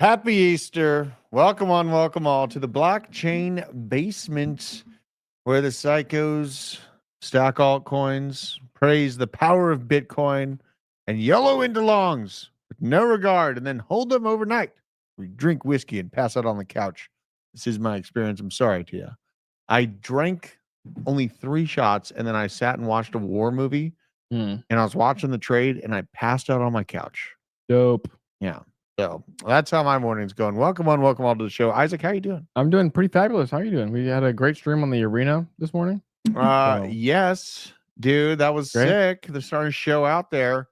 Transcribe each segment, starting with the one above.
Happy Easter. Welcome on, welcome all to the blockchain basement where the psychos stack altcoins, praise the power of Bitcoin, and yellow into longs with no regard, and then hold them overnight. We drink whiskey and pass out on the couch. This is my experience. I'm sorry to you. I drank only 3 shots, and then I sat and watched a war movie, and I was watching the trade, and I passed out on my couch. Dope. Yeah. So that's how my morning's going. Welcome on, welcome all to the show. Isaac, how you doing? I'm doing pretty fabulous. How are you doing? We had a great stream on the arena this morning. Yes, dude, that was sick. They're starting to show out there.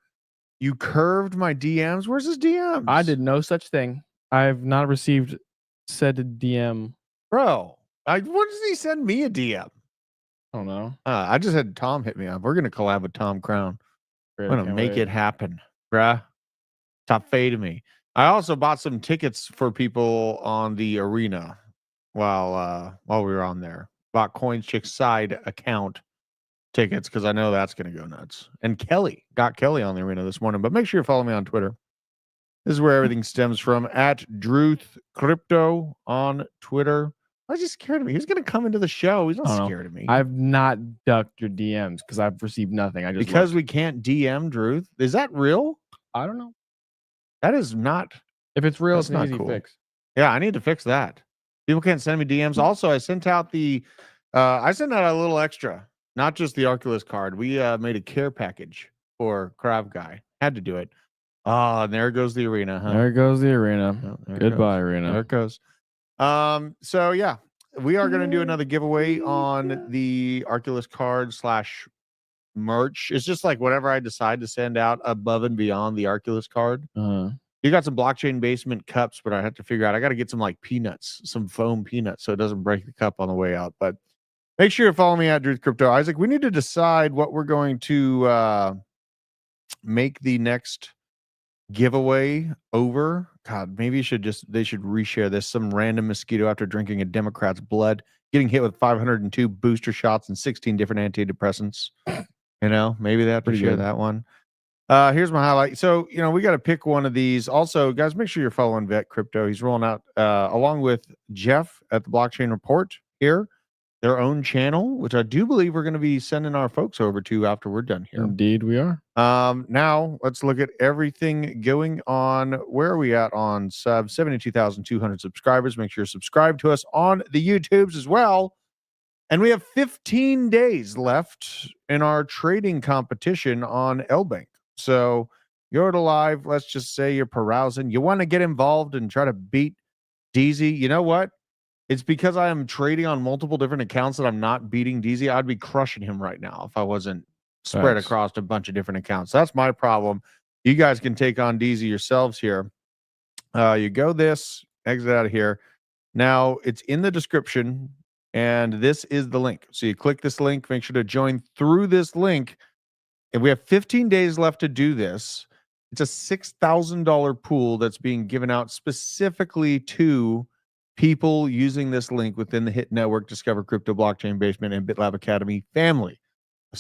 You curved my DMs. Where's his DMs? I did no such thing. I've not received said DM. Bro, when does he send me a DM? I don't know. I just had Tom hit me up. We're going to collab with Tom Crown. Great, I'm going to make it happen, bruh. Top fade to me. I also bought some tickets for people on the arena while we were on there. Bought Coins Chick side account tickets because I know that's going to go nuts. And got Kelly on the arena this morning. But make sure you follow me on Twitter. This is where everything stems from. At Druth Crypto on Twitter. Why is he scared of me? He's going to come into the show. He's not scared of me. I've not ducked your DMs because I've received nothing. Because we can't DM Druth. Is that real? I don't know. That is not. If it's real, it's not an easy cool. fix. Yeah, I need to fix that. People can't send me DMs. Also, I sent out I sent out a little extra, not just the Arculus card. We made a care package for Krav Guy. Had to do it. Oh, and there goes the arena, huh? There goes the arena. Oh, Goodbye, arena. There it goes. So yeah, we are going to do another giveaway on the Arculus card / merch. It's just like whatever I decide to send out above and beyond the Arculus card. You got some blockchain basement cups, but I have to figure out. I got to get some like peanuts, some foam peanuts, so it doesn't break the cup on the way out. But make sure you follow me at Druth Crypto. Isaac, we need to decide what we're going to make the next giveaway over. God, maybe they should reshare this. Some random mosquito after drinking a Democrat's blood, getting hit with 502 booster shots and 16 different antidepressants. You know, maybe they have to share that one. Here's my highlight. So, we got to pick one of these. Also, guys, make sure you're following Vet Crypto. He's rolling out, along with Jeff at the Blockchain Report here, their own channel, which I do believe we're going to be sending our folks over to after we're done here. Indeed, we are. Now, let's look at everything going on. Where are we at on 72,200 subscribers? Make sure you're subscribed to us on the YouTubes as well. And we have 15 days left in our trading competition on LBank. So go to live. Let's just say you're carousing. You want to get involved and try to beat DZ. You know what? It's because I am trading on multiple different accounts that I'm not beating DZ. I'd be crushing him right now if I wasn't spread across a bunch of different accounts. That's my problem. You guys can take on DZ yourselves here. You go this, exit out of here. Now, it's in the description, and this is the link. So you click this link. Make sure to join through this link. And we have 15 days left to do this. It's a $6,000 pool that's being given out specifically to people using this link within the HIT Network, Discover Crypto, Blockchain Basement, and BitLab Academy family.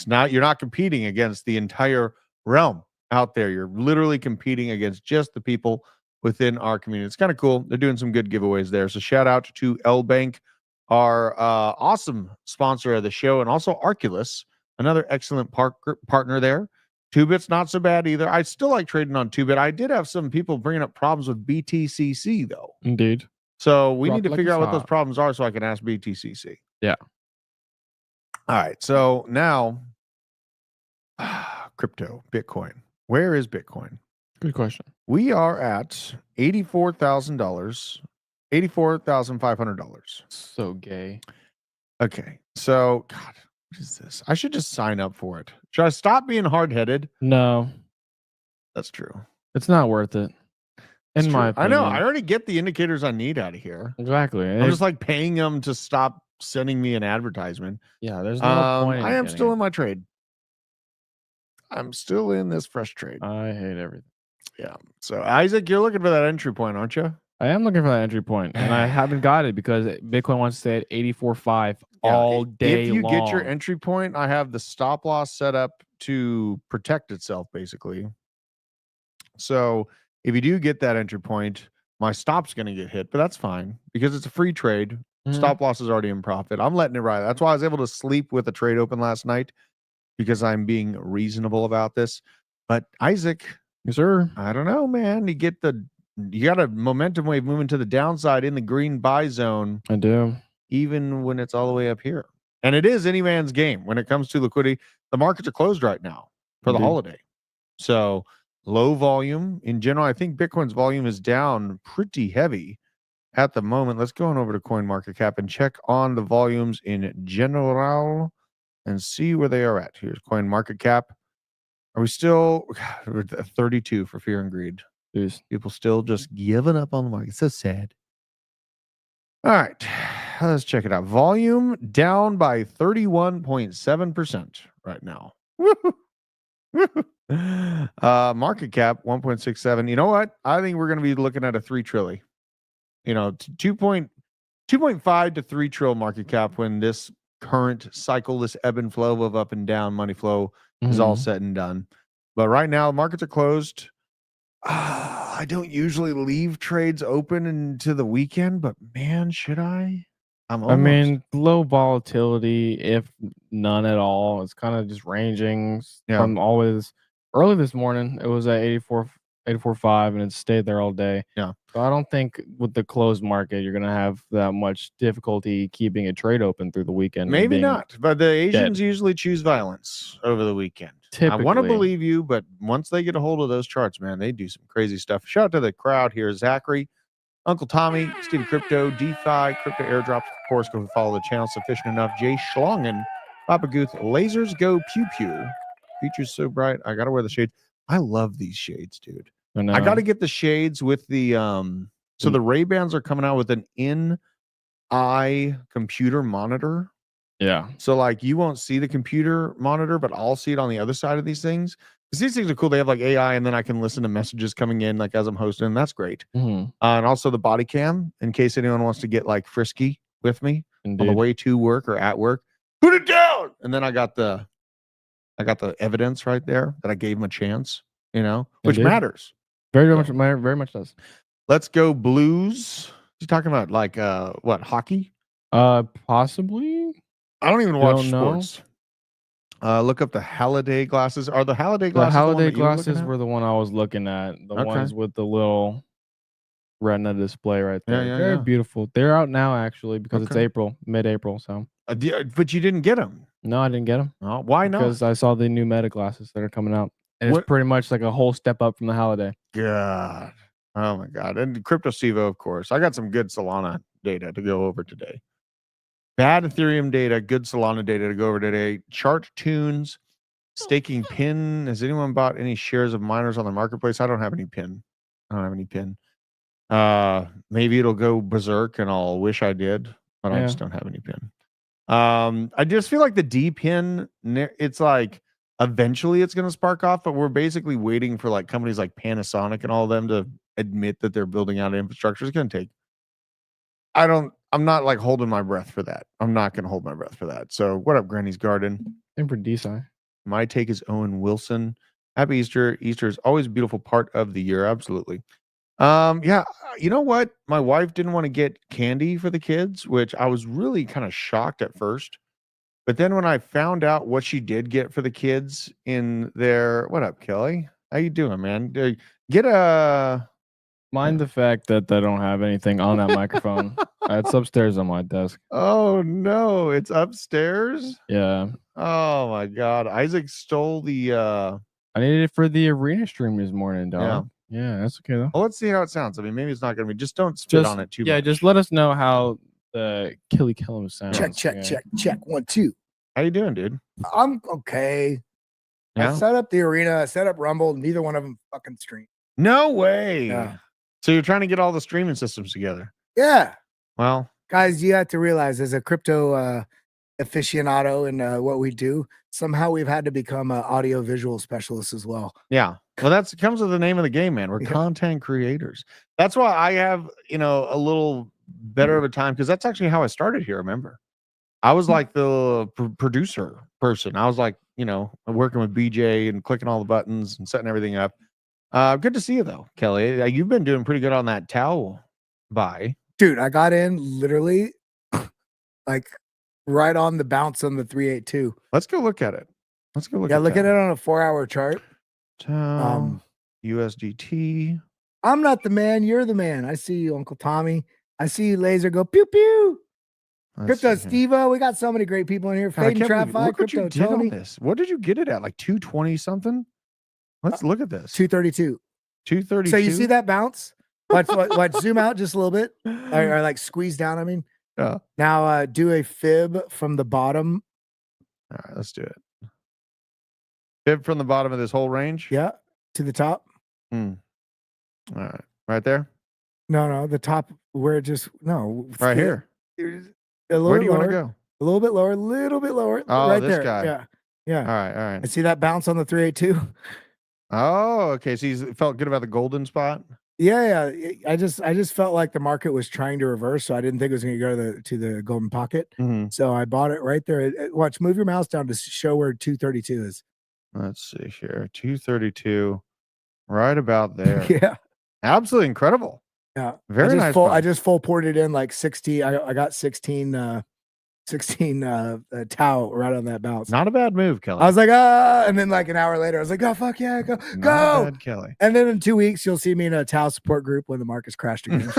You're not competing against the entire realm out there. You're literally competing against just the people within our community. It's kind of cool. They're doing some good giveaways there. So shout out to LBank, our awesome sponsor of the show, and also Arculus, another excellent partner there. 2Bit's not so bad either. I still like trading on 2Bit. I did have some people bringing up problems with BTCC, though. Indeed. So we need to figure out what those problems are so I can ask BTCC. Yeah. All right. So now, crypto, Bitcoin. Where is Bitcoin? Good question. We are at $84,000, $84,500. So gay. Okay. So, God. What is this? I should just sign up for it. Should I stop being hard-headed? No. That's true. It's not worth it. In my opinion. I know. I already get the indicators I need out of here. Exactly. I'm just like paying them to stop sending me an advertisement. Yeah, there's no point. I am still in my trade. I'm still in this fresh trade. I hate everything. Yeah. So, Isaac, you're looking for that entry point, aren't you? I am looking for that entry point, and I haven't got it because Bitcoin wants to stay at 84.5 all day If you long. get your entry point, I have the stop loss set up to protect itself, basically. So if you do get that entry point, my stop's going to get hit, but that's fine because it's a free trade. Mhm. Stop loss is already in profit. I'm letting it ride. That's why I was able to sleep with a trade open last night because I'm being reasonable about this. But Isaac, Yes, sir. I don't know, man. You got a momentum wave moving to the downside in the green buy zone, I do. even when it's all the way up here. And it is any man's game when it comes to liquidity. The markets are closed right now for the Indeed. holiday. So low volume in general. I think Bitcoin's volume is down pretty heavy at the moment. Let's go on over to CoinMarketCap and check on the volumes in general and see where they are at. Here's CoinMarketCap. Are we still we're at 32 for fear and greed? Jeez. People still just giving up on the market. So sad. All right. Let's check it out. Volume down by 31.7% right now. Market cap 1.67. You know what? I think we're going to be looking at a 3 trillion. 2.5 to 3 trillion market cap when this current cycle, this ebb and flow of up and down money flow is all said and done. But right now, markets are closed. I don't usually leave trades open into the weekend, but man, should I? I mean, low volatility, if none at all. It's kind of just ranging from always. Early this morning, it was at 84.5, and it stayed there all day. Yeah. So I don't think with the closed market, you're going to have that much difficulty keeping a trade open through the weekend. Maybe not, but the Asians usually choose violence over the weekend. Typically. I want to believe you, but once they get a hold of those charts, man, they do some crazy stuff. Shout out to the crowd here. Zachary, Uncle Tommy, Steve Crypto, DeFi, Crypto Airdrops, of course, go follow the channel sufficient enough. Jay Schlongen, Papa Guth, Lasers Go Pew Pew. Features so bright. I got to wear the shades. I love these shades, dude. I got to get the shades with the, so the Ray-Bans are coming out with an in-eye computer monitor. Yeah. So like you won't see the computer monitor, but I'll see it on the other side of these things. Because these things are cool. They have like AI, and then I can listen to messages coming in like as I'm hosting. That's great. And also the body cam in case anyone wants to get like frisky with me on the way to work or at work. Put it down. And then I got the evidence right there that I gave him a chance, which matters. Very much does. Let's go Blues. He's talking about like what, hockey? Possibly. I don't even watch sports. Look up the Halliday glasses. Are the Halliday glasses? The Halliday glasses were the one I was looking at. The ones with the little retina display right there. Yeah, Very beautiful. They're out now actually because it's April, mid-April. So. But you didn't get them. No, I didn't get them. Oh, why not? Because I saw the new Meta glasses that are coming out, and it's pretty much like a whole step up from the Halliday. God, oh my God! And Crypto Sivo, of course. I got some good Solana data to go over today. Bad Ethereum data, good Solana data to go over today. Chart tunes, staking pin. Has anyone bought any shares of miners on the marketplace? I don't have any pin. Maybe it'll go berserk and I'll wish I did, but I just don't have any pin. I just feel like the D pin, it's like eventually it's going to spark off, but we're basically waiting for like companies like Panasonic and all of them to admit that they're building out infrastructure. It's going to take. I'm not like holding my breath for that. I'm not going to hold my breath for that. So what up, Granny's Garden? And for DeSci. My take is Owen Wilson. Happy Easter. Easter is always a beautiful part of the year. Absolutely. Yeah, you know what? My wife didn't want to get candy for the kids, which I was really kind of shocked at first. But then when I found out what she did get for the kids in their, what up, Kelly? How you doing, man? Get a... Mind the fact that I don't have anything on that microphone. It's upstairs on my desk. Oh, no. It's upstairs? Yeah. Oh, my God. Isaac stole the... I needed it for the arena stream this morning, dog. Yeah, that's okay, though. Well, let's see how it sounds. I mean, maybe it's not going to be... Just don't spit on it too much. Yeah, just let us know how the Killy Killum sounds. Check. 1, 2. How you doing, dude? I'm okay. Yeah? I set up the arena. I set up Rumble. Neither one of them fucking stream. No way. Yeah. So you're trying to get all the streaming systems together. Yeah. Well, guys, you have to realize as a crypto aficionado in what we do, somehow we've had to become an audio visual specialist as well. Yeah. Well, it comes with the name of the game, man. We're content creators. That's why I have, a little better of a time because that's actually how I started here. Remember, I was like the producer person. I was like, working with BJ and clicking all the buttons and setting everything up. Good to see you though, Kelly. You've been doing pretty good on that towel buy. Dude, I got in literally like right on the bounce on the 382. Let's go look at it. Let's go look Yeah, at look that. at it on a 4-hour chart. Tau, USDT. I'm not the man, you're the man. I see you, Uncle Tommy. I see you, Laser, go pew pew. Crypto Steve-O, we got so many great people in here. Fade and Trap-Fi, look what you Crypto did Tony. on this. What did you get it at? Like 220 something? Let's look at this. 232. 232. So you see that bounce? Watch, zoom out just a little bit, or like squeeze down. I mean, Yeah. now do a fib from the bottom. All right, let's do it. Fib from the bottom of this whole range. Yeah, to the top. All right, right there. No, the top where it just right here. Where do you want to go? A little bit lower, a little bit lower. Oh, right this there. guy. Yeah. All right. I see that bounce on the 382. Oh, okay. So you felt good about the golden spot. Yeah. I just felt like the market was trying to reverse, so I didn't think it was going to go to the golden pocket. Mm-hmm. So I bought it right there. Watch, move your mouse down to show where 232 is. Let's see here, 232, right about there. Yeah, absolutely incredible. Yeah, very nice. I just full ported in like 16. I got 16 tau right on that bounce. Not a bad move, Kelly. I was like, and then like an hour later, I was like, oh fuck yeah, go. Bad, Kelly. And then in 2 weeks, you'll see me in a tau support group when the market's crashed again.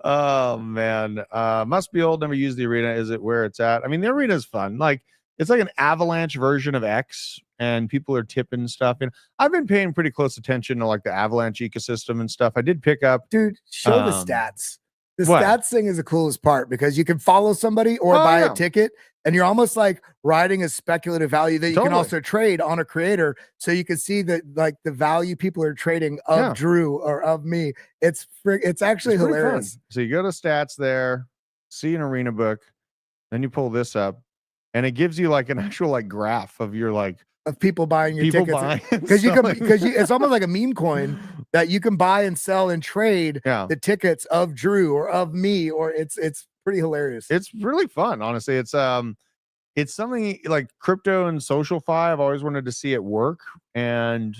Oh man, must be old. Never used the arena. Is it where it's at? I mean, the arena is fun. Like it's like an avalanche version of X, and people are tipping stuff. And I've been paying pretty close attention to like the avalanche ecosystem and stuff. I did pick up, dude. Show the stats. The what? stats thing is the coolest part because you can follow somebody or buy a ticket, and you're almost like riding a speculative value that you can also trade on a creator, so you can see that like the value people are trading of Drew or of me. It's actually hilarious. Fun. So you go to stats there, see an arena book, then you pull this up, and it gives you like an actual like graph of your like of people buying your tickets because it's almost like a meme coin that you can buy and sell and trade the tickets of Drew or of me, or it's pretty hilarious. It's really fun, honestly. It's something like crypto and SocialFi. I've always wanted to see it work, and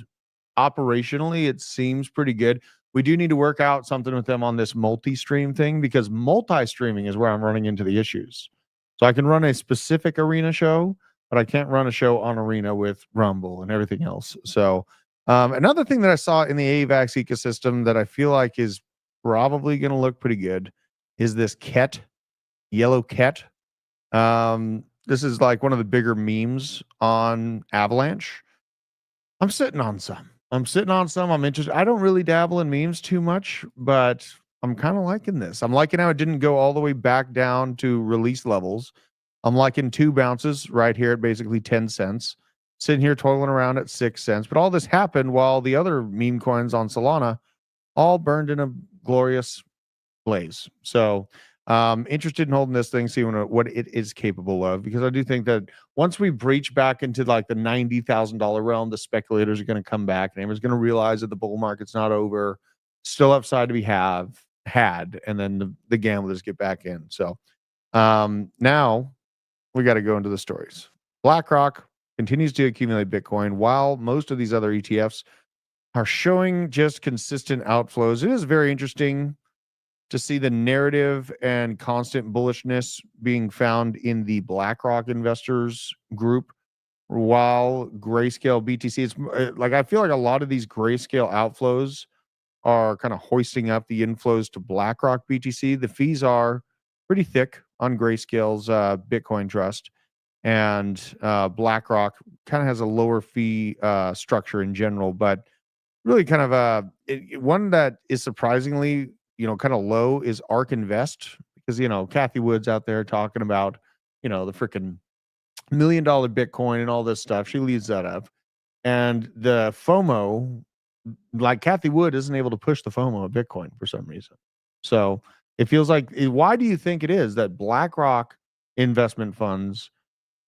operationally it seems pretty good. We do need to work out something with them on this multi-stream thing, because multi-streaming is where I'm running into the issues. So I can run a specific arena show, but I can't run a show on arena with Rumble and everything else. So another thing that I saw in the AVAX ecosystem that I feel like is probably going to look pretty good is this Ket, yellow Ket. This is like one of the bigger memes on Avalanche. I'm sitting on some. I'm interested. I don't really dabble in memes too much, but I'm kind of liking this. I'm liking how it didn't go all the way back down to release levels. I'm liking 2 bounces right here at basically 10 cents, sitting here toiling around at 6 cents. But all this happened while the other meme coins on Solana all burned in a glorious blaze. So interested in holding this thing, seeing what it is capable of, because I do think that once we breach back into like the $90,000 realm, the speculators are going to come back and everyone's going to realize that the bull market's not over, still upside to be had, and then the gamblers get back in. So now we got to go into the stories. BlackRock continues to accumulate Bitcoin while most of these other ETFs are showing just consistent outflows. It is very interesting to see the narrative and constant bullishness being found in the BlackRock investors group, while Grayscale BTC, it's like I feel like a lot of these Grayscale outflows are kind of hoisting up the inflows to BlackRock BTC. The fees are pretty thick on Grayscale's Bitcoin Trust, and BlackRock kind of has a lower fee structure in general, but really kind of one that is surprisingly kind of low is ARK Invest, because Kathy Wood's out there talking about the freaking $1 million Bitcoin and all this stuff. She leads that up, and the FOMO, like Kathy Wood isn't able to push the FOMO of Bitcoin for some reason. So it feels like, why do you think it is that BlackRock investment funds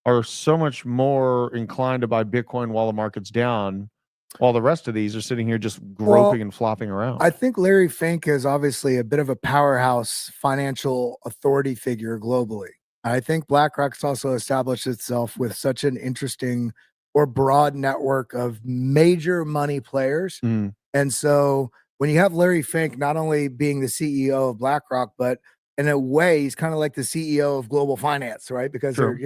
are so much more inclined to buy Bitcoin while the market's down, while the rest of these are sitting here just groping and flopping around? I think Larry Fink is obviously a bit of a powerhouse financial authority figure globally. I think BlackRock's also established itself with such an interesting or broad network of major money players. And so when you have Larry Fink not only being the CEO of BlackRock, but in a way, he's kind of like the CEO of global finance, right? Because they're,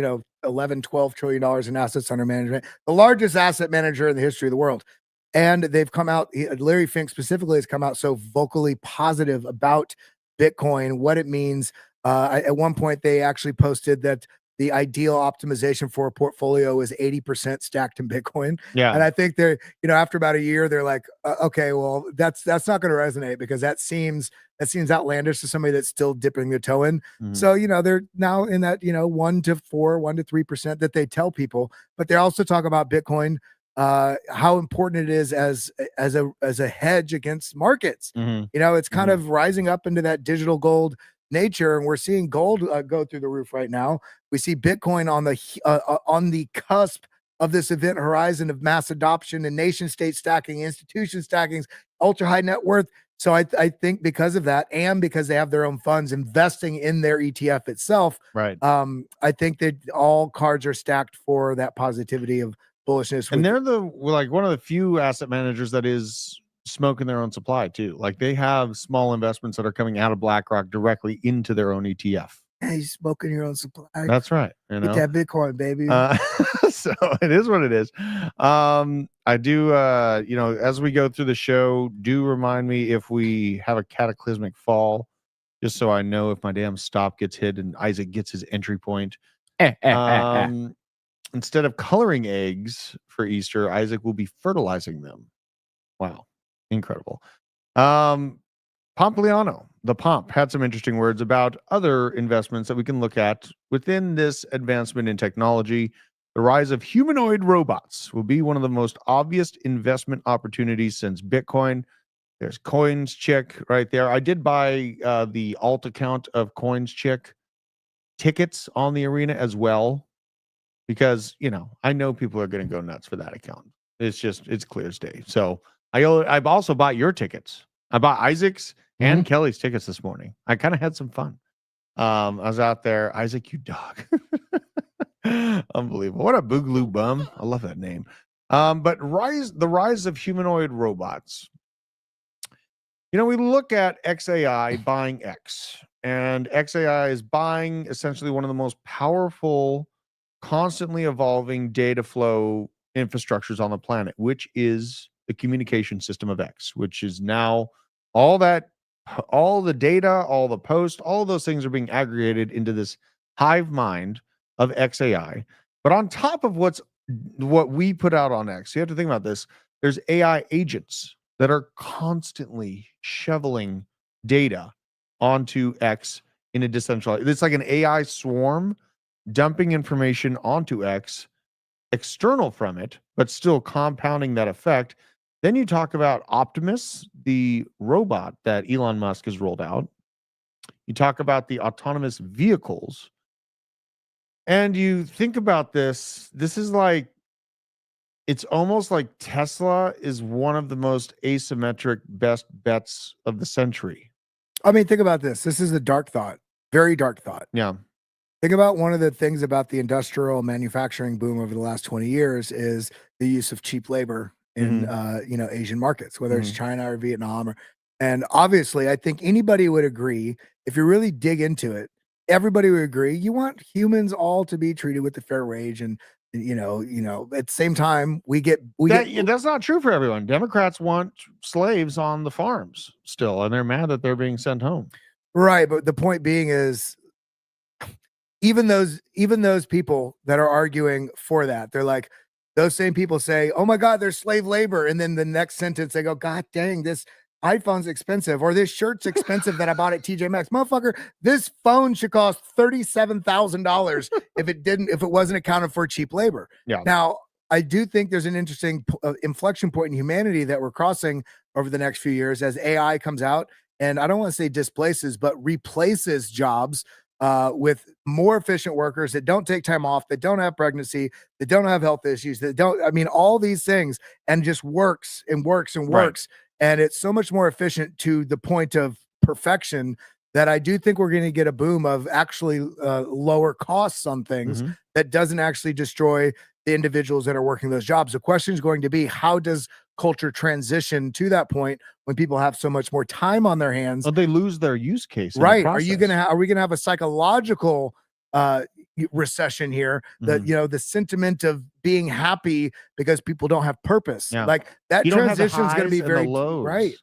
11, $12 trillion in assets under management, the largest asset manager in the history of the world. And they've come out, Larry Fink specifically has come out so vocally positive about Bitcoin, what it means. At one point, they actually posted that the ideal optimization for a portfolio is 80% stacked in Bitcoin. Yeah. And I think they're, after about a year, they're like, okay, well, that's not going to resonate because that seems outlandish to somebody that's still dipping their toe in. So, they're now in that, 1 to 4, 1 to 3% that they tell people, but they also talk about Bitcoin, how important it is as a hedge against markets. It's kind of rising up into that digital gold nature, and we're seeing gold go through the roof right now. We see Bitcoin on the cusp of this event horizon of mass adoption and nation state stacking, institution stackings, ultra high net worth. So I think because of that, and because they have their own funds investing in their ETF itself, right? I think that all cards are stacked for that positivity of bullishness. And they're one of the few asset managers that is smoking their own supply too. Like they have small investments that are coming out of BlackRock directly into their own ETF. Hey, you're smoking your own supply. That's right. Get that Bitcoin, baby. So it is what it is. I do, as we go through the show, do remind me if we have a cataclysmic fall, just so I know if my damn stop gets hit and Isaac gets his entry point. Instead of coloring eggs for Easter, Isaac will be fertilizing them. Wow. Incredible. Pompliano, the Pomp, had some interesting words about other investments that we can look at within this advancement in technology. The rise of humanoid robots will be one of the most obvious investment opportunities since Bitcoin. There's Coins Chick right there. I did buy the alt account of Coins Chick tickets on the arena as well, because, I know people are going to go nuts for that account. It's clear as day. So I've also bought your tickets. I bought Isaac's and Kelly's tickets this morning. I kind of had some fun. I was out there. Isaac, you dog. Unbelievable. What a boogaloo bum. I love that name. But the rise of humanoid robots. We look at XAI buying X, and XAI is buying essentially one of the most powerful, constantly evolving data flow infrastructures on the planet, which is the communication system of X, which is now all the data, all the posts, all of those things are being aggregated into this hive mind of XAI. But on top of what we put out on X, you have to think about this. There's AI agents that are constantly shoveling data onto X in a decentralized. It's like an AI swarm dumping information onto X, external from it, but still compounding that effect. Then you talk about Optimus, the robot that Elon Musk has rolled out. You talk about the autonomous vehicles. And you think about this is like, it's almost like Tesla is one of the most asymmetric best bets of the century. I mean, think about this. This is a dark thought, very dark thought. Yeah. Think about one of the things about the industrial manufacturing boom over the last 20 years is the use of cheap labor in Asian markets, whether it's China or Vietnam, and obviously I think anybody would agree, if you really dig into it, everybody would agree you want humans all to be treated with a fair wage, and at the same time that's not true for everyone. Democrats want slaves on the farms still, and they're mad that they're being sent home. Right, but the point being is, even those people that are arguing for that, they're like, those same people say, oh my God, there's slave labor. And then the next sentence, they go, God dang, this iPhone's expensive, or this shirt's expensive that I bought at TJ Maxx. Motherfucker, this phone should cost $37,000 if it wasn't accounted for cheap labor. Yeah. Now, I do think there's an interesting inflection point in humanity that we're crossing over the next few years as AI comes out. And I don't want to say displaces, but replaces jobs with more efficient workers that don't take time off, that don't have pregnancy, that don't have health issues, all these things, and just works and works and works. Right. And it's so much more efficient to the point of perfection that I do think we're going to get a boom of actually lower costs on things that doesn't actually destroy the individuals that are working those jobs. The question is going to be, how does culture transition to that point when people have so much more time on their hands? Well, they lose their use case. Right. Are we going to have a psychological recession here? That, you know, the sentiment of being happy because people don't have purpose. Like that transition is going to be very right.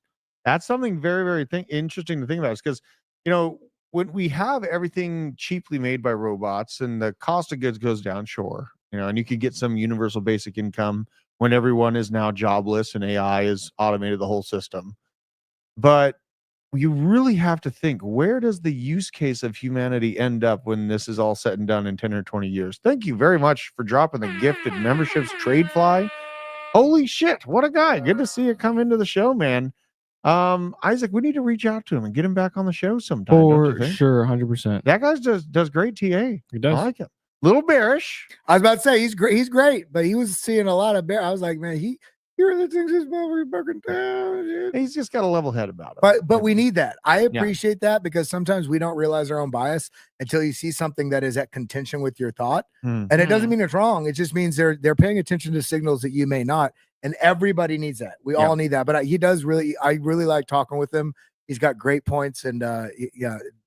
That's something very, very interesting to think about, because, you know, when we have everything cheaply made by robots and the cost of goods goes down, sure, you know, and you could get some universal basic income when everyone is now jobless and AI has automated the whole system. But you really have to think, where does the use case of humanity end up when this is all said and done in 10 or 20 years? Thank you very much for dropping the gifted memberships, Tradefly. Holy shit, what a guy. Good to see you come into the show, man. Isaac, we need to reach out to him and get him back on the show sometime. For sure, 100%. That guy does great TA. He does. I like him. Little bearish. I was about to say he's great, but he was seeing a lot of bear. I was like, man, he really thinks he's broken down. Dude. He's just got a level head about it. But we need that. I appreciate that, because sometimes we don't realize our own bias until you see something that is at contention with your thought. And it doesn't mean it's wrong. It just means they're paying attention to signals that you may not. And everybody needs that. We all need that. But I really like talking with him. He's got great points, and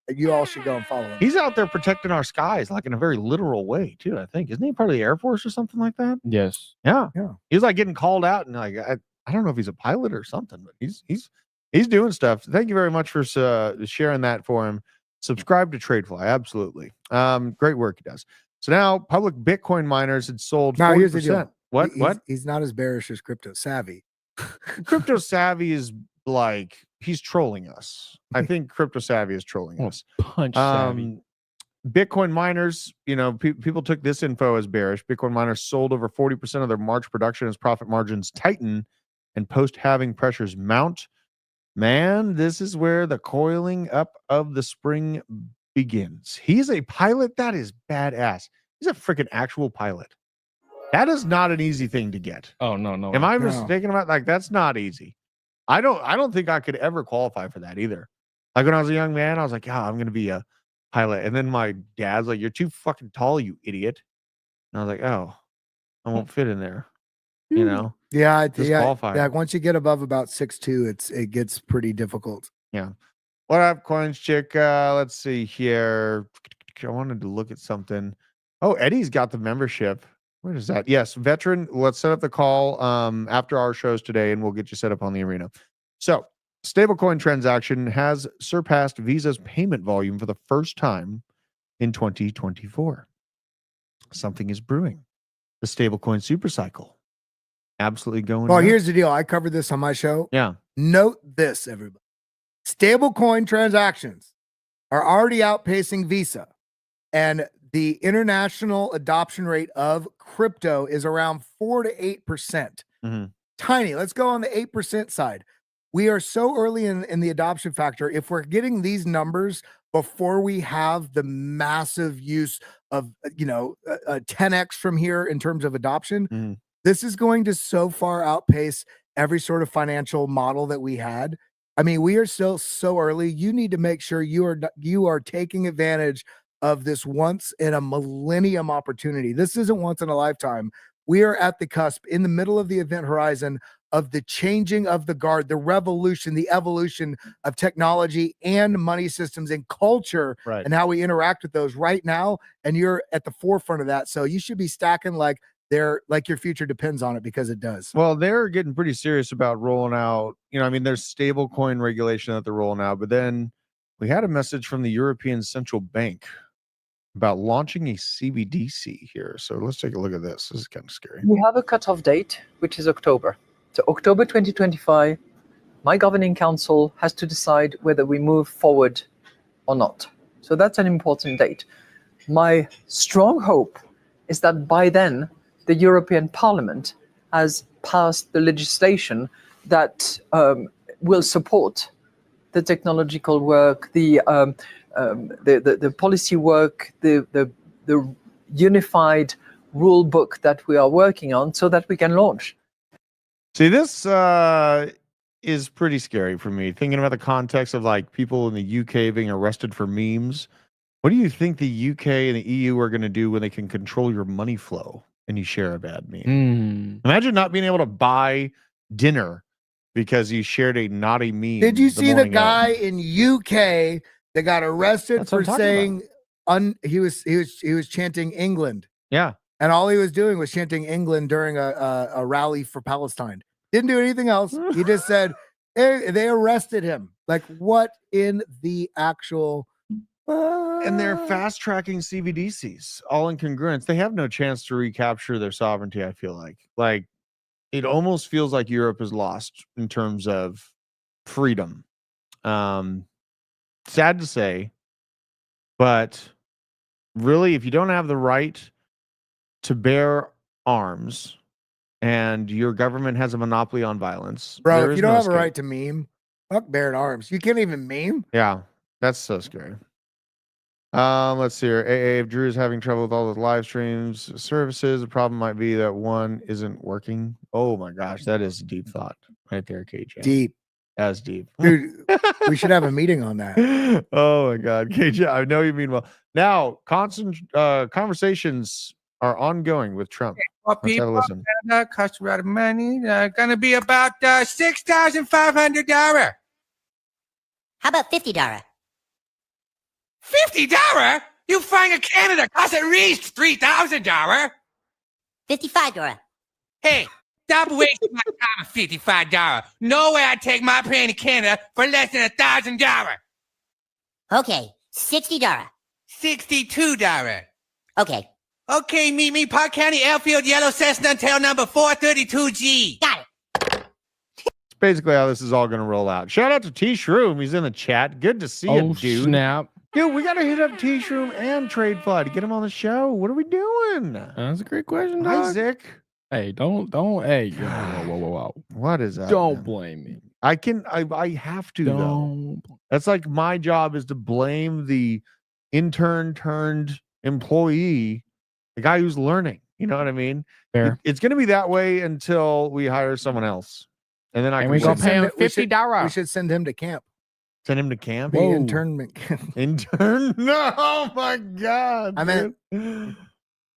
you all should go and follow him. He's out there protecting our skies, like in a very literal way too, I think. Isn't he part of the Air Force or something like that? Yes. Yeah. He's like getting called out, and like I don't know if he's a pilot or something, but he's doing stuff. Thank you very much for sharing that for him. Subscribe to Tradefly, absolutely. Great work he does. So now public Bitcoin miners had sold 40%. Here's the deal. What? He's not as bearish as Crypto Savvy. Crypto Savvy is like, he's trolling us. I think Crypto Savvy is trolling us. Punch Savvy. Bitcoin miners, you know, people took this info as bearish. Bitcoin miners sold over 40% of their March production as profit margins tighten and post-halving pressures mount. Man, this is where the coiling up of the spring begins. He's a pilot. That is badass. He's a freaking actual pilot. That is not an easy thing to get. Oh, no. Am I mistaken about, like, that's not easy. I don't think I could ever qualify for that either. Like when I was a young man, I was like, I'm going to be a pilot. And then my dad's like, you're too fucking tall, you idiot. And I was like, oh, I won't fit in there. You know? Yeah. Once you get above about 6'2", it gets pretty difficult. Yeah. What up, Coins Chick? Let's see here. I wanted to look at something. Oh, Eddie's got the membership. Where is that? Yes, veteran. Let's set up the call after our shows today, and we'll get you set up on the arena. So, stablecoin transaction has surpassed Visa's payment volume for the first time in 2024. Something is brewing. The stablecoin supercycle. Absolutely going. Well, here's the deal. I covered this on my show. Yeah. Note this, everybody. Stablecoin transactions are already outpacing Visa, and the international adoption rate of crypto is around 4 to 8%. Tiny. Let's go on the 8% side. We are so early in the adoption factor. If we're getting these numbers before we have the massive use of, a 10x from here in terms of adoption, this is going to so far outpace every sort of financial model that we had. I mean, we are still so early. You need to make sure you are taking advantage of this once in a millennium opportunity. This isn't once in a lifetime. We are at the cusp, in the middle of the event horizon, of the changing of the guard, the revolution, the evolution of technology and money systems and culture, and how we interact with those right now. And you're at the forefront of that. So you should be stacking like your future depends on it, because it does. Well, they're getting pretty serious about rolling out, there's stable coin regulation that they're rolling out, but then we had a message from the European Central Bank about launching a CBDC here. So let's take a look at this. This is kind of scary. We have a cutoff date, which is October. So October 2025, my governing council has to decide whether we move forward or not. So that's an important date. My strong hope is that by then, the European Parliament has passed the legislation that will support the technological work, the policy work, the unified rule book that we are working on, so that we can launch. See, this is pretty scary for me, thinking about the context of like people in the UK being arrested for memes. What do you think the UK and the EU are going to do when they can control your money flow? and you share a bad meme. Imagine not being able to buy dinner because you shared a naughty meme. Did you see the guy in UK that got arrested for saying he was chanting England? Yeah. And all he was doing was chanting England during a rally for Palestine. Didn't do anything else. He just said, hey, they arrested him. Like, what in the actual... And they're fast tracking CBDCs, all in congruence. They have no chance to recapture their sovereignty, I feel like. Like, it almost feels like Europe is lost in terms of freedom. Sad to say, but really, if you don't have the right to bear arms and your government has a monopoly on violence, bro, if you don't have a right to meme, fuck bearing arms. You can't even meme. Yeah, that's so scary. Let's see here. AA, if Drew is having trouble with all the live streams services, the problem might be that one isn't working. Oh my gosh, that is a deep thought right there, KJ. Deep. That's deep. Dude, we should have a meeting on that. Oh my God, KJ, I know you mean well. Now, conversations are ongoing with Trump. Well, people, cost a lot of money. Gonna be about $6,500. How about $50? $50? You find a Canada costs at least $3,000. $55. Hey, stop wasting my time at $55. No way I'd take my plane to Canada for less than $1,000. Okay, $60. $62. Okay. Okay, meet me, Park County, Airfield, Yellow Cessna, tail number 432G. Got it. It's basically how this is all going to roll out. Shout out to T Shroom. He's in the chat. Good to see you, dude. Snap. Dude, we got to hit up T Shroom and Trade Flood to get him on the show. What are we doing? That's a great question, dog. Isaac. Hey, don't. Hey, whoa. What is that? Don't blame me. I have to, though. That's like my job is to blame the intern turned employee, the guy who's learning. You know what I mean? Fair. It's going to be that way until we hire someone else. And then we go pay him $50. We should send him to camp. Send him to camp? The internment camp. Intern? No, oh my God. I mean,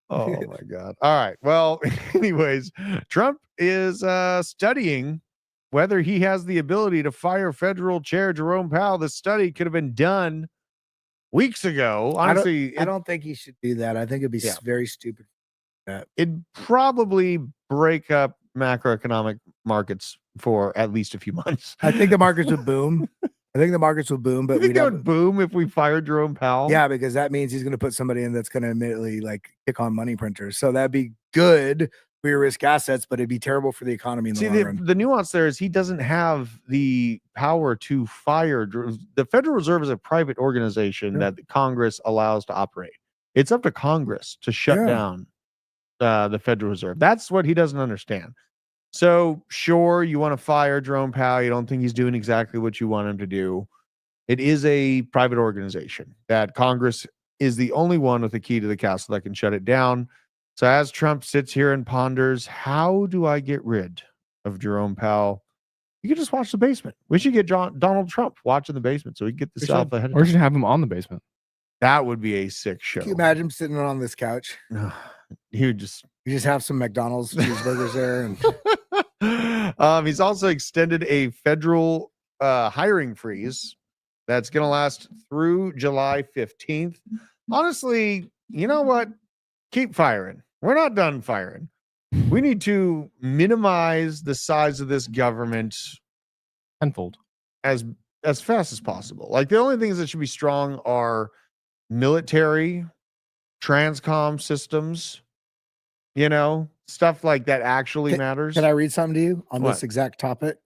oh my God. All right. Well, anyways, Trump is studying whether he has the ability to fire federal chair Jerome Powell. The study could have been done weeks ago. Honestly, I don't think he should do that. I think it'd be very stupid. It'd probably break up macroeconomic markets for at least a few months. I think the markets would boom. But you think that would boom if we fired Jerome Powell? Yeah, because that means he's going to put somebody in that's going to immediately like kick on money printers. So that'd be good for your risk assets, but it'd be terrible for the economy in the long run. The nuance there is he doesn't have the power to fire. The Federal Reserve is a private organization that the Congress allows to operate. It's up to Congress to shut down the Federal Reserve. That's what he doesn't understand. So, sure, you want to fire Jerome Powell. You don't think he's doing exactly what you want him to do. It is a private organization that Congress is the only one with the key to the castle that can shut it down. So as Trump sits here and ponders, how do I get rid of Jerome Powell? You can just watch The Basement. We should get Donald Trump watching The Basement so we can get this out ahead of time. Or should have him on The Basement. That would be a sick show. Can you imagine him sitting on this couch? You just have some McDonald's cheeseburgers there. And he's also extended a federal hiring freeze that's going to last through July 15th. Honestly, you know what? Keep firing. We're not done firing. We need to minimize the size of this government tenfold as fast as possible. Like the only things that should be strong are military, transcom systems, you know, stuff like that actually matters. Can I read something to you on this exact topic?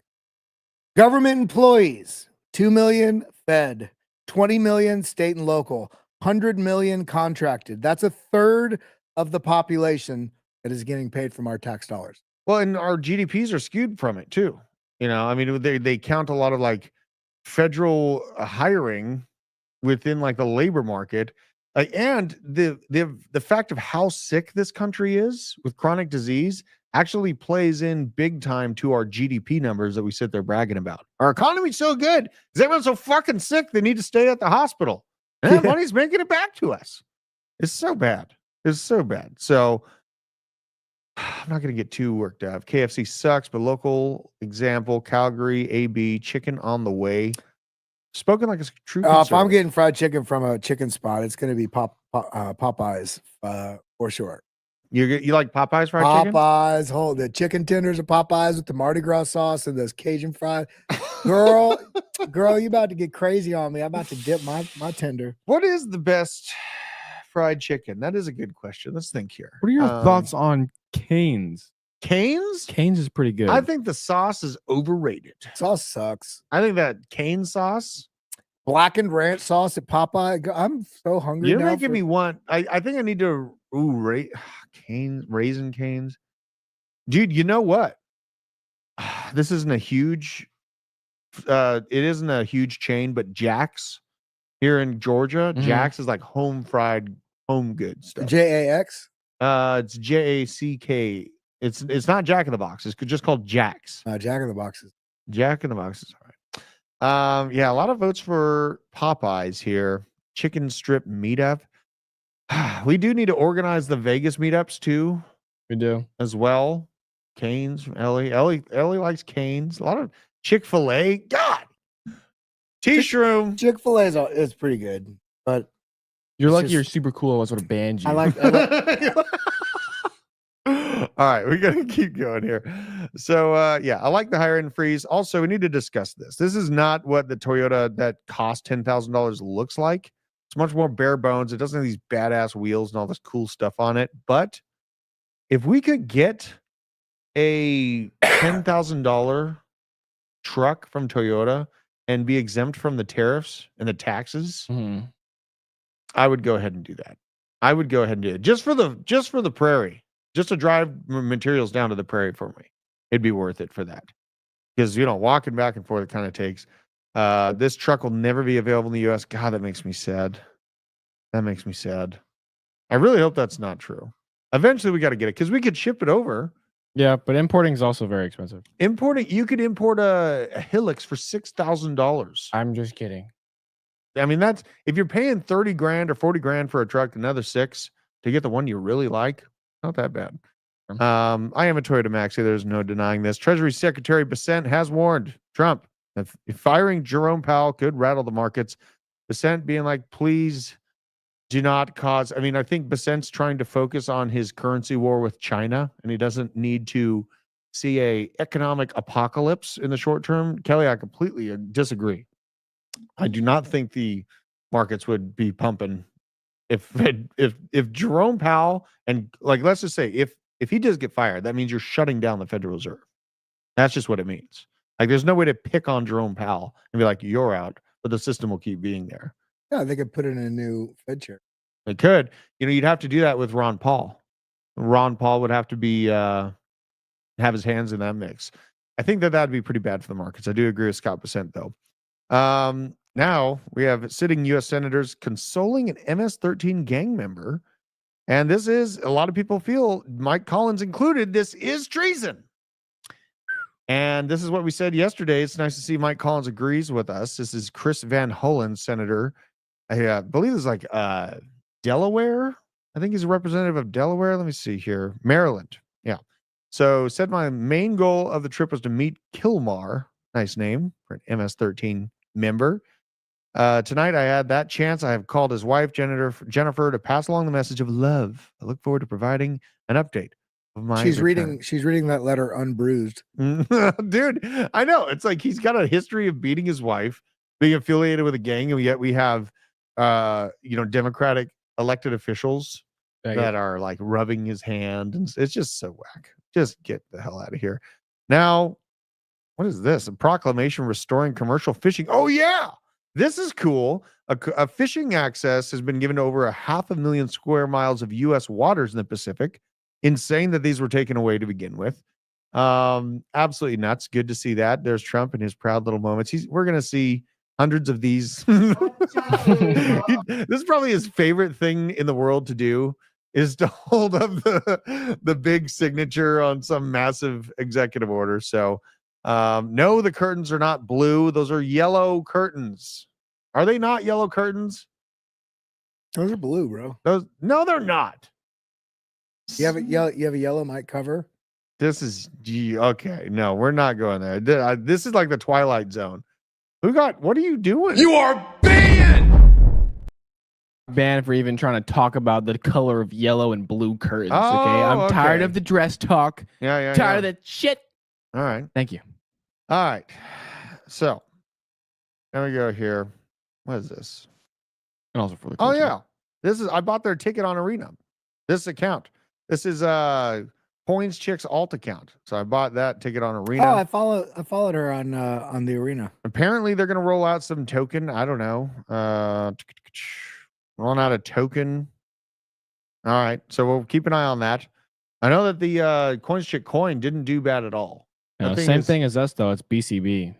Government employees, 2 million fed, 20 million state and local, 100 million contracted. That's a third of the population that is getting paid from our tax dollars. Well, and our GDPs are skewed from it too. You know, I mean, they count a lot of like federal hiring within like the labor market. And the fact of how sick this country is with chronic disease actually plays in big time to our GDP numbers that we sit there bragging about. Our economy's so good because everyone's so fucking sick they need to stay at the hospital. And that money's making it back to us. It's so bad. It's so bad. So I'm not going to get too worked up. KFC sucks, but local example, Calgary, AB, chicken on the way. Spoken like a true conservative. If I'm getting fried chicken from a chicken spot, it's going to be Popeyes for sure. You like Popeyes fried chicken? Popeyes, the chicken tenders of Popeyes with the Mardi Gras sauce and those Cajun fried. Girl, you about to get crazy on me. I'm about to dip my tender. What is the best fried chicken? That is a good question. Let's think here. What are your thoughts on Cane's? Cane's? Cane's is pretty good. I think the sauce is overrated. Sauce sucks. I think that cane sauce, blackened ranch sauce at Popeye. I'm so hungry. You're making me want. I think I need to. Raisin Canes, dude. You know what? This isn't a huge. It isn't a huge chain, but Jack's here in Georgia. Jack's is like home fried, home good stuff. JAX. It's JACK. It's not Jack in the Box. It's just called Jack's. Jack in the Boxes. Jack in the Boxes. All right. Yeah, a lot of votes for Popeyes here. Chicken strip meetup. We do need to organize the Vegas meetups too. We do as well. Cane's, Ellie likes Cane's. A lot of Chick-fil-A. God, T-Shroom. Chick-fil-A is pretty good, but you're lucky you're super cool. I was sort of banned you. I like All right, we gotta keep going here. So yeah, I like the higher end freeze. Also, we need to discuss this. This is not what the Toyota that cost $10,000 looks like. It's much more bare bones. It doesn't have these badass wheels and all this cool stuff on it. But if we could get a $10,000 truck from Toyota and be exempt from the tariffs and the taxes, I would go ahead and do that. I would go ahead and do it just for the prairie, just to drive materials down to the prairie for me. It'd be worth it for that, because walking back and forth, it kind of takes. This truck will never be available in the U.S. God, that makes me sad. That makes me sad. I really hope that's not true. Eventually, we got to get it because we could ship it over. Yeah, but importing is also very expensive. You could import a Hilux for $6,000. I'm just kidding. I mean, that's if you're paying $30,000 or $40,000 for a truck, another $6,000 to get the one you really like. Not that bad. I am a Toyota Maxi. There's no denying this. Treasury Secretary Bessent has warned Trump that firing Jerome Powell could rattle the markets. Bessent being like, please do not cause. I mean, I think Bessent's trying to focus on his currency war with China, and he doesn't need to see a economic apocalypse in the short term. Kelly, I completely disagree. I do not think the markets would be pumping if Jerome Powell and let's just say if he does get fired, that means you're shutting down the Federal Reserve. That's just what it means. There's no way to pick on Jerome Powell and be like, you're out, but the system will keep being there. Yeah, they could put in a new Fed chair. They could. You'd have to do that with Ron Paul. Ron Paul would have to be have his hands in that mix. I think that would be pretty bad for the markets. I do agree with Scott Bessent, though. Now we have sitting U.S. senators consoling an MS-13 gang member. And this is, a lot of people feel, Mike Collins included, this is treason. And this is what we said yesterday. It's nice to see Mike Collins agrees with us. This is Chris Van Hollen, senator. I believe it's Delaware. I think he's a representative of Delaware. Let me see here. Maryland. Yeah. So said my main goal of the trip was to meet Kilmar. Nice name for an MS-13 member. Tonight I had that chance. I have called his wife, Jennifer, to pass along the message of love. I look forward to providing an update of my She's reading that letter unbruised. Dude, I know. It's like he's got a history of beating his wife, being affiliated with a gang, and yet we have Democratic elected officials that are rubbing his hand, and it's just so whack. Just get the hell out of here. Now, what is this? A proclamation restoring commercial fishing. Oh yeah. This is cool. A fishing access has been given to over 500,000 square miles of U.S. waters in the Pacific. Insane that these were taken away to begin with. Absolutely nuts. Good to see that. There's Trump and his proud little moments. We're going to see hundreds of these. This is probably his favorite thing in the world to do, is to hold up the big signature on some massive executive order. So no, the curtains are not blue. Those are yellow curtains. Are they not yellow curtains? Those are blue, bro. No, they're not. You have a yellow mic cover. This is okay. No, we're not going there. This is like the Twilight Zone. What are you doing? You are banned! Banned for even trying to talk about the color of yellow and blue curtains. Okay, Oh, I'm tired okay. of the dress talk. Yeah. Tired of that shit. All right. Thank you. All right. So, there we go here. What is this? And also for the Oh, yeah. I bought their ticket on Arena. This account. This is Coins Chicks alt account. So I bought that ticket on Arena. Oh, I followed her on the Arena. Apparently they're gonna roll out some token. I don't know. Rolling out a token. All right. So we'll keep an eye on that. I know that the Coins Chick coin didn't do bad at all. Same thing as us though. It's BCB.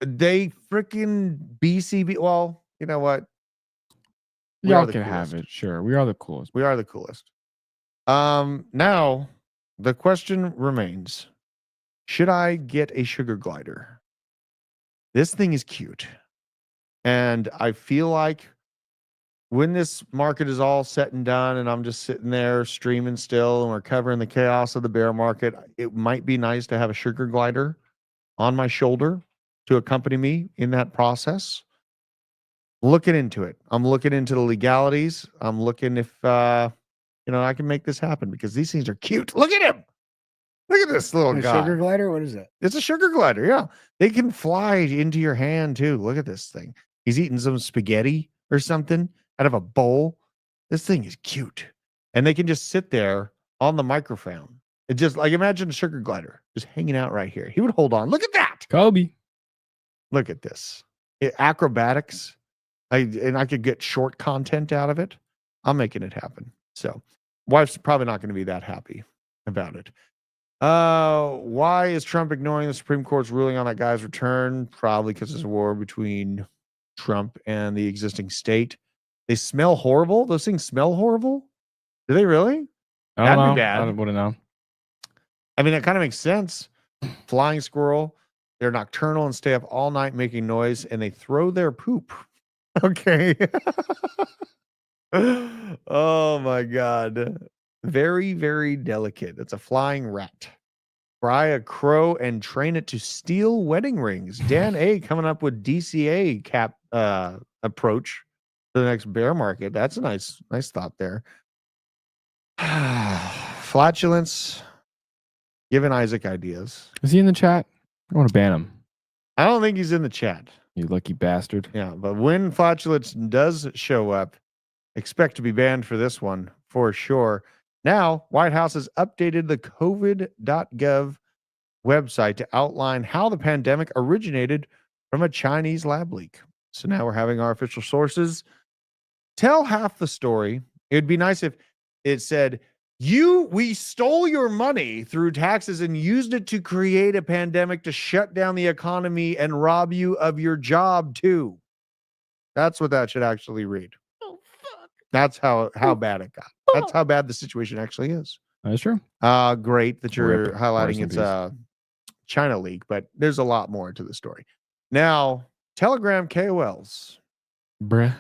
They freaking BCB. Well, you know what? Y'all can have it. Sure. We are the coolest. We are the coolest. Now the question remains, should I get a sugar glider? This thing is cute. And I feel like when this market is all set and done and I'm just sitting there streaming still and we're covering the chaos of the bear market, it might be nice to have a sugar glider on my shoulder to accompany me in that process. Looking into it. I'm looking into the legalities. I'm looking if I can make this happen because these things are cute. Look at him. Look at this little guy. Sugar glider? What is it? It's a sugar glider. Yeah. They can fly into your hand too. Look at this thing. He's eating some spaghetti or something out of a bowl. This thing is cute. And they can just sit there on the microphone. It just like imagine a sugar glider just hanging out right here. He would hold on. Look at that. Kobe. Look at this. Acrobatics. I could get short content out of it. I'm making it happen. So wife's probably not going to be that happy about it. Why is Trump ignoring the Supreme Court's ruling on that guy's return? Probably because there's a war between Trump and the existing state. They smell horrible. Those things smell horrible. Do they really? I don't know. That'd be bad. I wouldn't know. I mean, that kind of makes sense. Flying squirrel. They're nocturnal and stay up all night making noise, and they throw their poop. Okay. Oh my God. Very, very delicate. It's a flying rat. Fry a crow and train it to steal wedding rings. Dan A coming up with DCA cap approach to the next bear market. That's a nice thought there. Flatulence. Giving Isaac ideas. Is he in the chat? I want to ban him. I don't think he's in the chat. You lucky bastard. Yeah, but when flatulence does show up, expect to be banned for this one for sure. Now, White House has updated the COVID.gov website to outline how the pandemic originated from a Chinese lab leak. So now we're having our official sources tell half the story. It would be nice if it said, we stole your money through taxes and used it to create a pandemic to shut down the economy and rob you of your job too. That's what that should actually read. Oh, fuck. That's how bad it got. That's how bad the situation actually is. That's true. Great that you're highlighting it's China leak, but there's a lot more to the story. Now, Telegram KOLs. Bruh.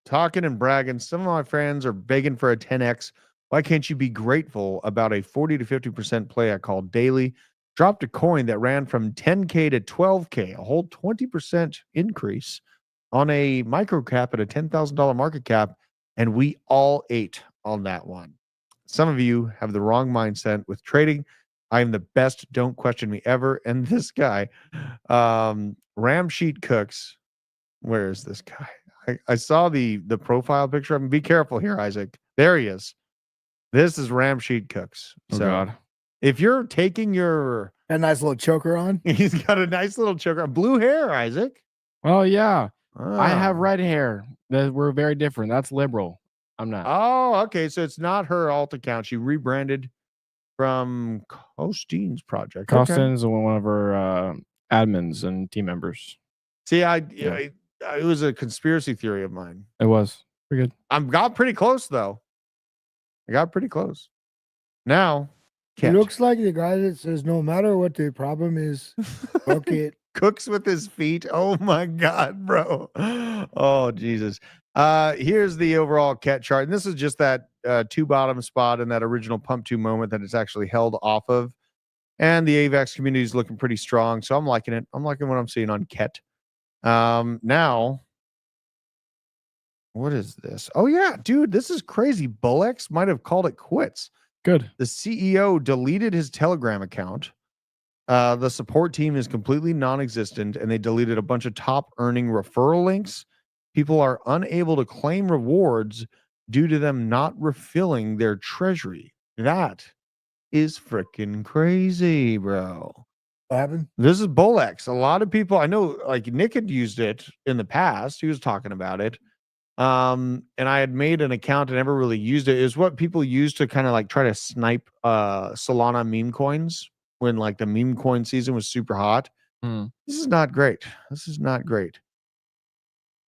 Talking and bragging. Some of my friends are begging for a 10x. Why can't you be grateful about a 40 to 50% play I called daily? Dropped a coin that ran from 10K to 12K, a whole 20% increase on a micro cap at a $10,000 market cap. And we all ate on that one. Some of you have the wrong mindset with trading. I am the best. Don't question me ever. And this guy, Ramsheet Cooks. Where is this guy? I saw the profile picture. I mean, be careful here, Isaac. There he is. This is Ramsheet Cooks. So God. If you're taking your... A nice little choker on. He's got a nice little choker. Blue hair, Isaac. Oh, yeah. I have red hair. We're very different. That's liberal. I'm not. Oh, okay. So it's not her alt account. She rebranded from Costein's project. Costein's one of her admins and team members. See, it was a conspiracy theory of mine. It was. Pretty good. I got pretty close, though. I got pretty close. Now, It looks like the guy that says no matter what the problem is, fuck it. Cooks with his feet. Oh my God, bro. Oh, Jesus. Here's the overall cat chart. And this is just that two bottom spot in that original pump two moment that it's actually held off of. And the AVAX community is looking pretty strong. So I'm liking it. I'm liking what I'm seeing on Ket. Now, what is this? Oh, yeah, dude, this is crazy. Bullex might have called it quits. Good. The CEO deleted his Telegram account. The support team is completely non-existent, and they deleted a bunch of top earning referral links. People are unable to claim rewards due to them not refilling their treasury. That is freaking crazy, bro. What happened? This is Bullex. A lot of people I know, like Nick had used it in the past. He was talking about it. And I had made an account and never really used it. Is what people use to kind of like try to snipe Solana meme coins when like the meme coin season was super hot. This is not great. This is not great.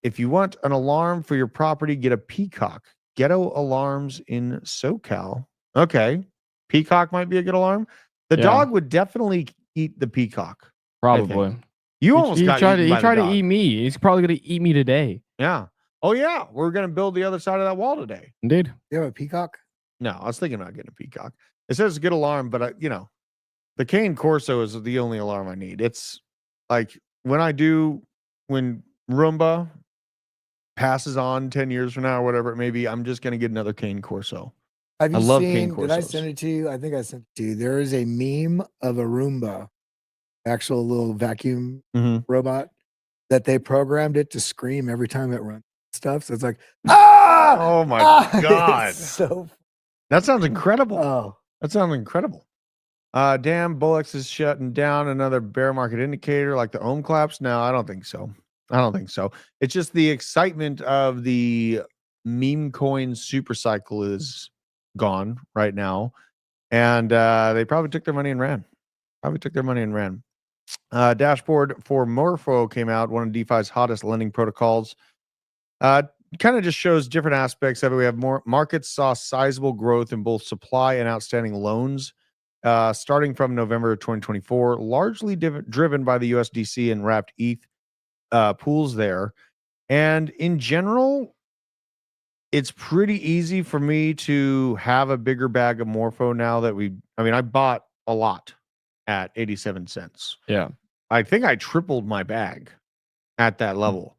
If you want an alarm for your property, get a Peacock. Ghetto alarms in SoCal. Okay. Peacock might be a good alarm. The dog would definitely eat the peacock. Probably. You almost he got tried eaten to, by he tried the to dog. eat me. He's probably going to eat me today. Yeah. Oh, yeah. We're going to build the other side of that wall today. Indeed. You have a peacock? No, I was thinking about getting a Peacock. It says good alarm, but the Cane Corso is the only alarm I need. It's like when Roomba passes on 10 years from now or whatever it may be, I'm just going to get another Cane Corso. Have you I love seen, Cane did I Corsos. send it to you? I think I sent it to you. There is a meme of a Roomba, actual little vacuum robot, that they programmed it to scream every time it runs stuff. So it's like, ah! Oh my God. So That sounds incredible. Oh. That sounds incredible. Damn, Bullex is shutting down. Another bear market indicator like the Ohm collapse. No, I don't think so. It's just the excitement of the meme coin super cycle is gone right now. And they probably took their money and ran. Dashboard for Morpho came out, one of DeFi's hottest lending protocols. Kind of just shows different aspects of it. We have more markets saw sizable growth in both supply and outstanding loans starting from November of 2024, largely driven by the USDC and wrapped ETH pools there. And in general, it's pretty easy for me to have a bigger bag of Morpho now that I bought a lot at 87 cents. Yeah. I think I tripled my bag at that level.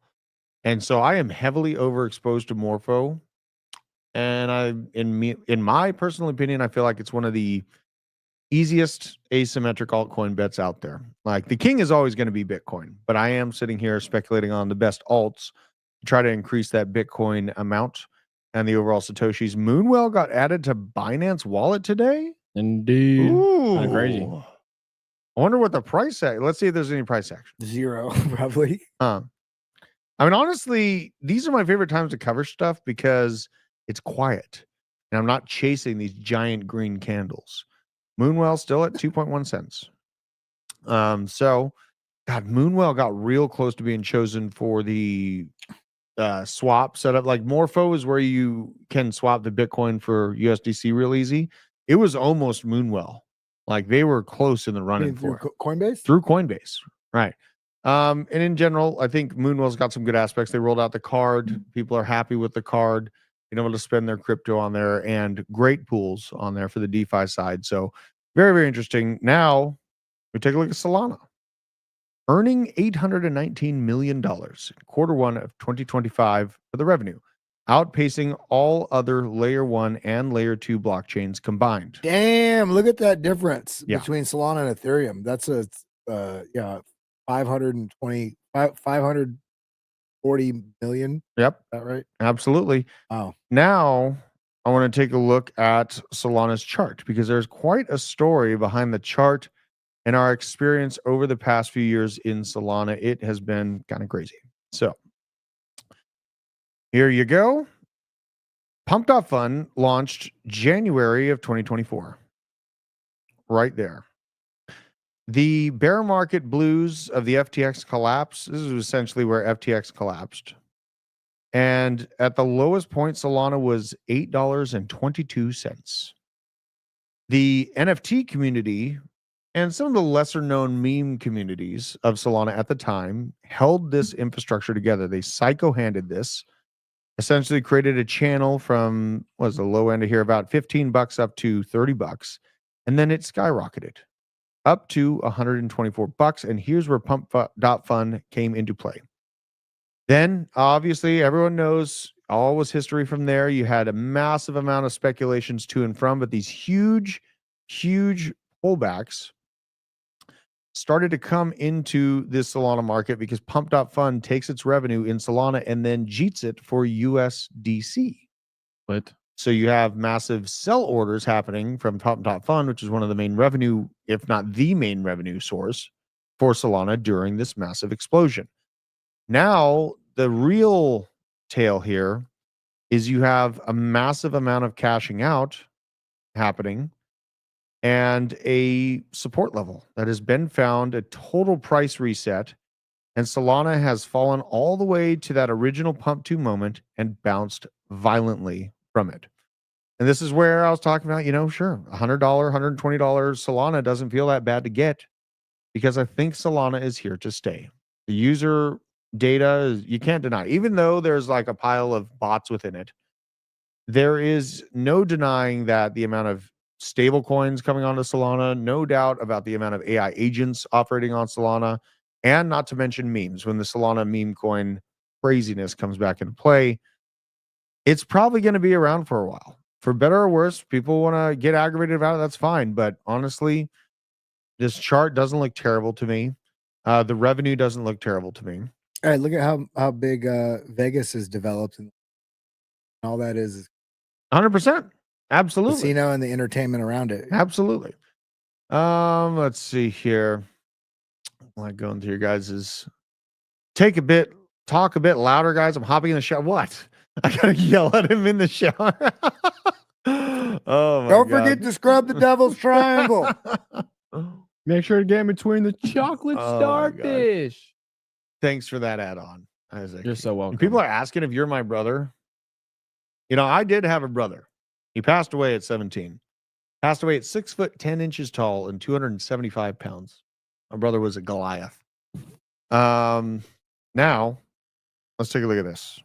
And so I am heavily overexposed to Morpho. And in my personal opinion, I feel like it's one of the easiest asymmetric altcoin bets out there. Like the king is always going to be Bitcoin, but I am sitting here speculating on the best alts to try to increase that Bitcoin amount and the overall Satoshis. Moonwell got added to Binance Wallet today. Indeed. Ooh. Crazy. I wonder what the price action. Let's see if there's any price action. 0, probably. I mean, honestly, these are my favorite times to cover stuff because it's quiet and I'm not chasing these giant green candles. Moonwell still at 2.1 cents. So, God, Moonwell got real close to being chosen for the swap setup. Like Morpho is where you can swap the Bitcoin for USDC real easy. It was almost Moonwell. Like they were close in the running for it. Coinbase? Through Coinbase, right. And in general, I think Moonwell's got some good aspects. They rolled out the card. People are happy with the card, being able to spend their crypto on there, and great pools on there for the DeFi side. So very, very interesting. Now we take a look at Solana. Earning $819 million in Q1 of 2025 for the revenue, outpacing all other layer 1 and layer 2 blockchains combined. Damn, look at that difference Yeah. between Solana and Ethereum. That's a 540 million. Yep. Is that right? Absolutely. Wow. Now I want to take a look at Solana's chart because there's quite a story behind the chart and our experience over the past few years in Solana. It has been kind of crazy. So here you go. Pump.Fun launched January of 2024. Right there. The bear market blues of the FTX collapse. This is essentially where FTX collapsed. And at the lowest point, Solana was $8.22. The NFT community and some of the lesser known meme communities of Solana at the time held this infrastructure together. They psycho-handed this. essentially created a channel from was the low end of here about $15 up to $30, and then it skyrocketed up to $124. And here's where Pump.Fund came into play. Then obviously everyone knows all was history from there. You had a massive amount of speculations to and from, but these huge pullbacks started to come into this Solana market because Pump.Fund takes its revenue in Solana and then jeets it for USDC. But so you have massive sell orders happening from Pump.Fund, which is one of the main revenue, if not the main revenue source for Solana during this massive explosion. Now, the real tale here is you have a massive amount of cashing out happening and a support level that has been found, a total price reset, and Solana has fallen all the way to that original Pump 2 moment and bounced violently from it. And this is where I was talking about, sure, $100, $120 Solana doesn't feel that bad to get because I think Solana is here to stay. The user data, you can't deny, even though there's like a pile of bots within it, there is no denying that the amount of stable coins coming onto Solana, no doubt about the amount of AI agents operating on Solana, and not to mention memes. When the Solana meme coin craziness comes back into play, it's probably going to be around for a while. For better or worse, people want to get aggravated about it, that's fine. But honestly, this chart doesn't look terrible to me. The revenue doesn't look terrible to me. All right, look at how big Vegas is developed, and all that is 100%. Absolutely. Casino and the entertainment around it. Absolutely. Let's see here. I'm like going through your guys's. Talk a bit louder, guys. I'm hopping in the shower. What? I gotta yell at him in the shower. Oh my Don't God. forget to scrub the devil's triangle. make sure to get in between the chocolate Oh my starfish. Thanks for that add-on, Isaac. You're so welcome. People are asking if you're my brother. I did have a brother. He passed away at 17. Passed away at 6 foot 10 inches tall and 275 pounds. My brother was a Goliath. Now, let's take a look at this.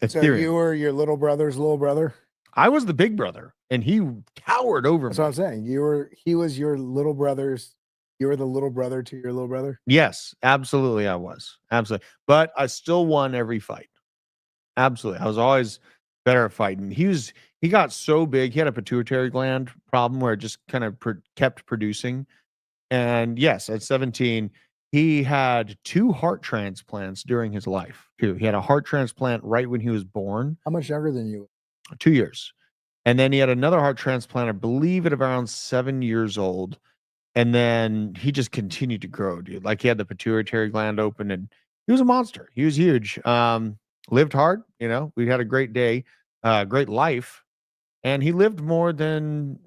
So Ethereum. you were your little brother's little brother? I was the big brother, and he towered over That's me. what I'm saying. He was your little brother's. You were the little brother to your little brother? Yes, absolutely I was. Absolutely. But I still won every fight. Absolutely. I was always better at fighting. He got so big. He had a pituitary gland problem where it just kind of kept producing. And yes, at 17, he had 2 heart transplants during his life, too. He had a heart transplant right when he was born. How much younger than you? 2 years. And then he had another heart transplant, I believe at around 7 years old. And then he just continued to grow, dude. Like he had the pituitary gland open and he was a monster. He was huge. Lived hard, we had a great day, great life. And he lived more than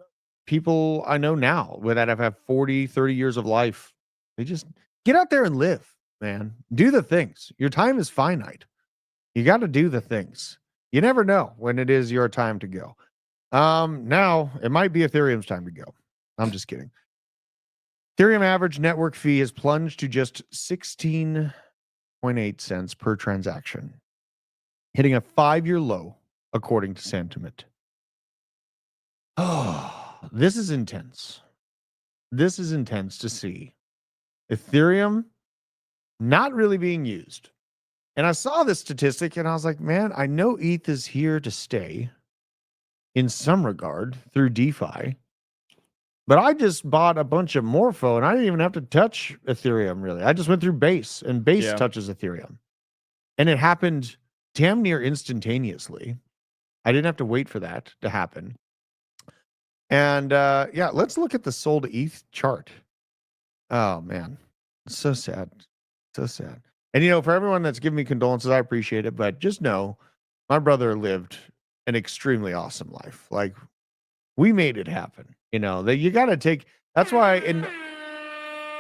people I know now that have 40, 30 years of life. They just get out there and live, man. Do the things. Your time is finite. You got to do the things. You never know when it is your time to go. Now it might be Ethereum's time to go. I'm just kidding. Ethereum average network fee has plunged to just 16.8 cents per transaction, hitting a 5-year low, according to sentiment. Oh, this is intense. This is intense to see. Ethereum not really being used. And I saw this statistic and I was like, man, I know ETH is here to stay in some regard through DeFi. But I just bought a bunch of Morpho and I didn't even have to touch Ethereum, really. I just went through Base, and Base touches Ethereum. And it happened damn near instantaneously. I didn't have to wait for that to happen. And let's look at the sold ETH chart. Oh, man. It's so sad. So sad. And, for everyone that's giving me condolences, I appreciate it. But just know, my brother lived an extremely awesome life. Like, we made it happen. That you got to take. That's why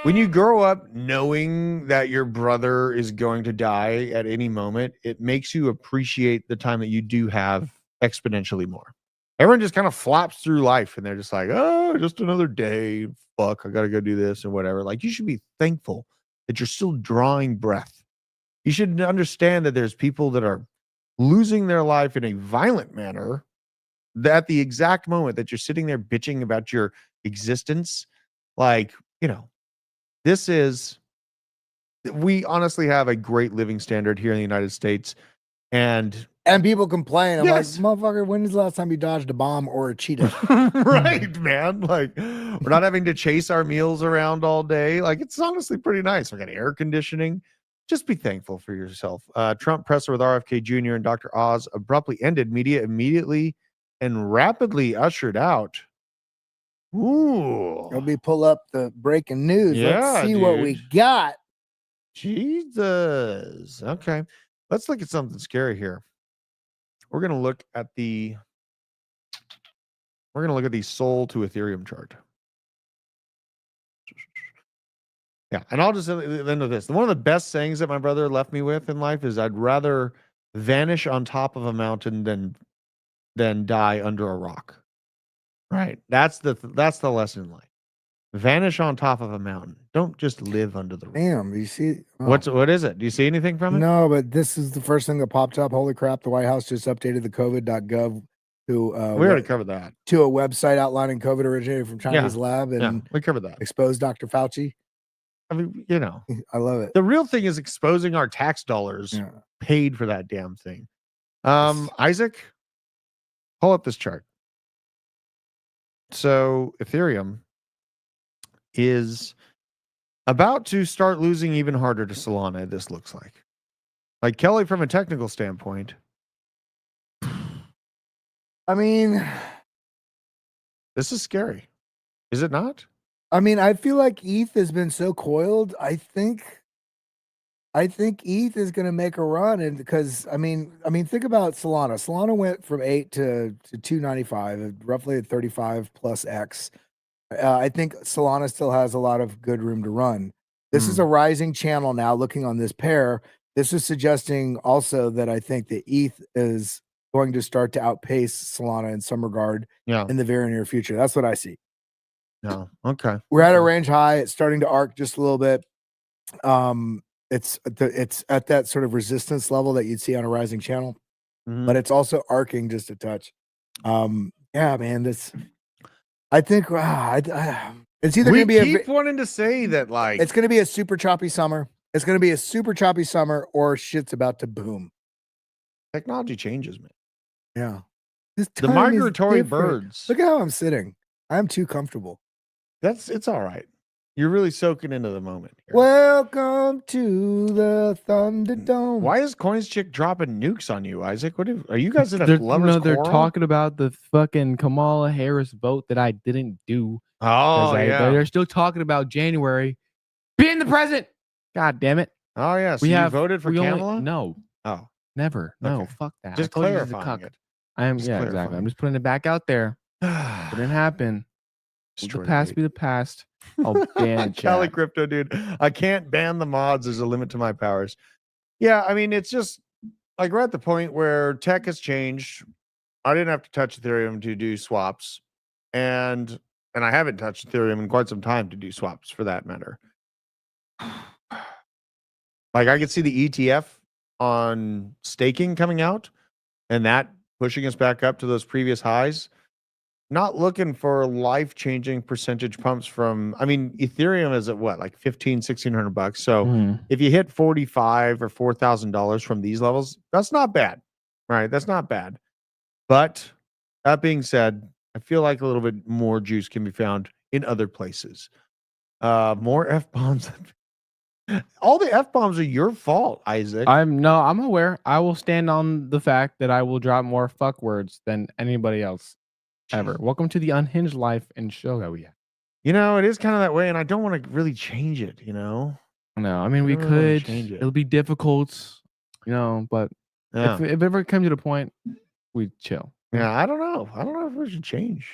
when you grow up knowing that your brother is going to die at any moment, it makes you appreciate the time that you do have exponentially more. Everyone just kind of flaps through life and they're just like, oh, just another day. Fuck, I got to go do this or whatever. Like, you should be thankful that you're still drawing breath. You should understand that there's people that are losing their life in a violent manner at the exact moment that you're sitting there bitching about your existence. Like, we honestly have a great living standard here in the United States. And people complain. I'm like, motherfucker, when is the last time you dodged a bomb or a cheetah? Right, man. Like, we're not having to chase our meals around all day. Like, it's honestly pretty nice. We got air conditioning. Just be thankful for yourself. Trump presser with RFK Jr. and Dr. Oz abruptly ended. Media immediately and rapidly ushered out. Ooh. Let me pull up the breaking news. Let's see what we got. Jesus. Okay. Let's look at something scary here. We're going to look at the Sol to Ethereum chart. Yeah, and I'll just end with this. One of the best sayings that my brother left me with in life is, I'd rather vanish on top of a mountain than die under a rock. Right. That's the lesson in life. Vanish on top of a mountain. Don't just live under the rock. Damn, you see? Oh. What is it? Do you see anything from it? No, but this is the first thing that popped up. Holy crap, the White House just updated the COVID.gov to we already covered that. To a website outlining COVID originated from Chinese lab, and we covered that. Exposed Dr. Fauci. I mean, I love it. The real thing is exposing our tax dollars paid for that damn thing. Isaac, pull up this chart. So Ethereum is about to start losing even harder to Solana, this looks like. Like, Kelly, from a technical standpoint, I mean, this is scary. Is it not? I mean, I feel like ETH has been so coiled. I think ETH is going to make a run, and because I mean, think about Solana. Solana went from 8 to 295, roughly at 35 plus X. I think Solana still has a lot of good room to run. This is a rising channel now. Looking on this pair, this is suggesting also that I think that ETH is going to start to outpace Solana in some regard in the very near future. That's what I see. No, okay. We're at a range high. It's starting to arc just a little bit. It's at that sort of resistance level that you'd see on a rising channel, but it's also arcing just a touch. Yeah, man, I think it's either going to be keep wanting to say that, like, it's going to be a super choppy summer. It's going to be a super choppy summer, or shit's about to boom. Technology changes, man. Yeah. The migratory birds. Look at how I'm sitting. I'm too comfortable. It's all right. You're really soaking into the moment here. Welcome to the Thunderdome. Why is Coins Chick dropping nukes on you, Isaac? Are you guys in a lover's quarrel? They're talking about the fucking Kamala Harris vote that I didn't do. Oh, yeah. They're still talking about January being the president. God damn it. Oh, yeah. So you voted for Kamala? No. Oh. Never. No, okay. fuck that. Just clarifying it. I am, exactly. I'm just putting it back out there. It didn't happen. The past be the past. I'll ban Cali Crypto, dude. I can't ban the mods. There's a limit to my powers. Yeah, I mean, it's just like we're at the point where tech has changed. I didn't have to touch Ethereum to do swaps, and I haven't touched Ethereum in quite some time to do swaps, for that matter. Like, I could see the ETF on staking coming out, and that pushing us back up to those previous highs. Not looking for life-changing percentage pumps from, I mean, Ethereum is at what, like $1,600-$1,600. So if you hit $45,000 or $4,000 from these levels, that's not bad, right? That's not bad. But that being said, I feel like a little bit more juice can be found in other places. More F-bombs. All the F-bombs are your fault, Isaac. I'm aware. I will stand on the fact that I will drop more fuck words than anybody else ever. Welcome to the unhinged life and show that we have. It is kind of that way, and I don't want to really change it, No, I mean, we could. It'll be difficult, but if it ever comes to the point, we chill. Yeah, I don't know. I don't know if we should change.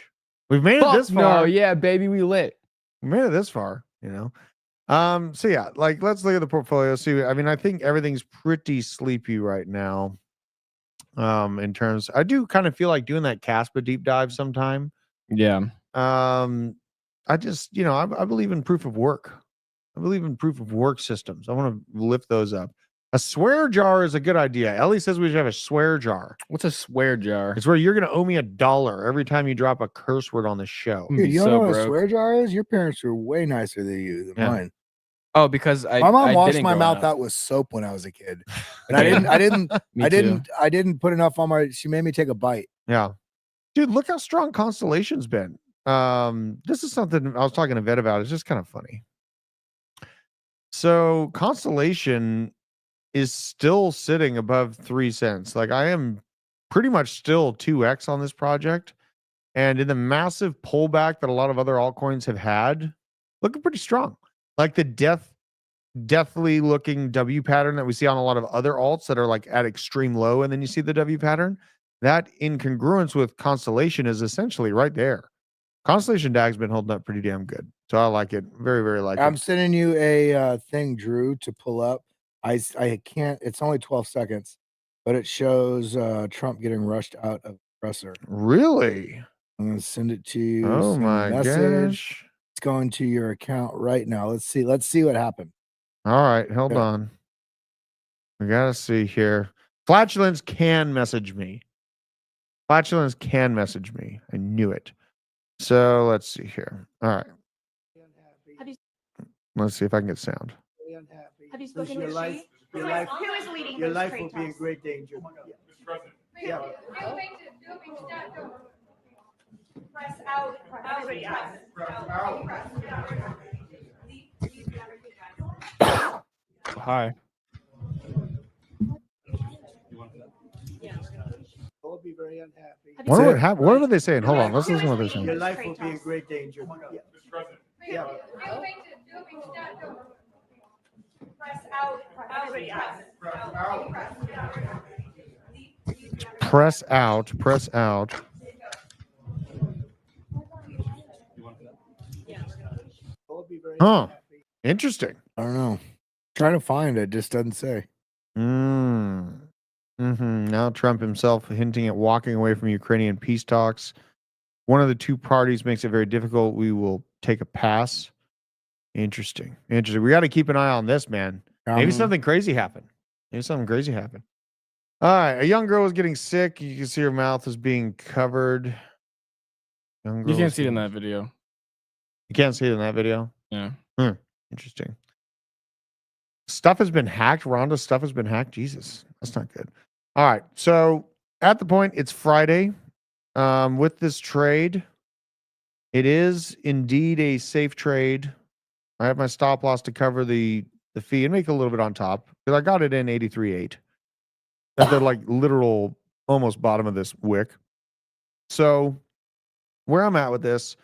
We've made it this far. No, yeah, baby, we lit. We made it this far, So yeah, like, let's look at the portfolio. See, I mean, I think everything's pretty sleepy right now. In terms, I do kind of feel like doing that Caspa deep dive sometime. Yeah. I just, I believe in proof of work. I believe in proof of work systems. I want to lift those up. A swear jar is a good idea. Ellie says we should have a swear jar. What's a swear jar? It's where you're going to owe me $1 every time you drop a curse word on the show. Dude, you don't know what a swear jar is? Your parents were way nicer than you than mine. Oh, because my mom washed my mouth out with soap when I was a kid, and I didn't put enough on my. She made me take a bite. Yeah, dude, look how strong Constellation's been. This is something I was talking to Vet about. It's just kind of funny. So Constellation is still sitting above 3 cents. Like I am pretty much still 2x on this project, and in the massive pullback that a lot of other altcoins have had, looking pretty strong. Like the deathly looking W pattern that we see on a lot of other alts that are like at extreme low, and then you see the W pattern. That in congruence with Constellation is essentially right there. Constellation DAG's been holding up pretty damn good. So I like it. Very, very like it. I'm sending you a thing, Drew, to pull up. I can't, it's only 12 seconds, but it shows Trump getting rushed out of the presser. Really? I'm going to send it to you. Oh my gosh. It's going to your account right now. Let's see what happened. All right, hold on. We gotta see here. Flatulence can message me. Flatulence can message me. I knew it. So let's see here. All right. Let's see if I can get sound. Have you spoken with she? Who is leading your those life trade will be in talks? great danger. Yeah. Press out. Everybody else. Hi. I'll be very unhappy. What are they saying? Hold on. Let's listen to what they're saying. Your life will be in great danger. Yeah. Press out. Everybody else. Press out. Press out. Huh. Interesting. I don't know. Trying to find it, just doesn't say. Now Trump himself hinting at walking away from Ukrainian peace talks. One of the two parties makes it very difficult. We will take a pass. Interesting. We got to keep an eye on this, man. Maybe something crazy happened. All right. A young girl was getting sick. You can see her mouth is being covered. You can't see it in that video. You can't see it in that video? Yeah. Interesting. Stuff has been hacked. Rhonda's stuff has been hacked. Jesus, that's not good. All right. So at the point, it's Friday. With this trade, it is indeed a safe trade. I have my stop loss to cover the fee and make a little bit on top because I got it in 83.8 at the like literal almost bottom of this wick. So where I'm at with this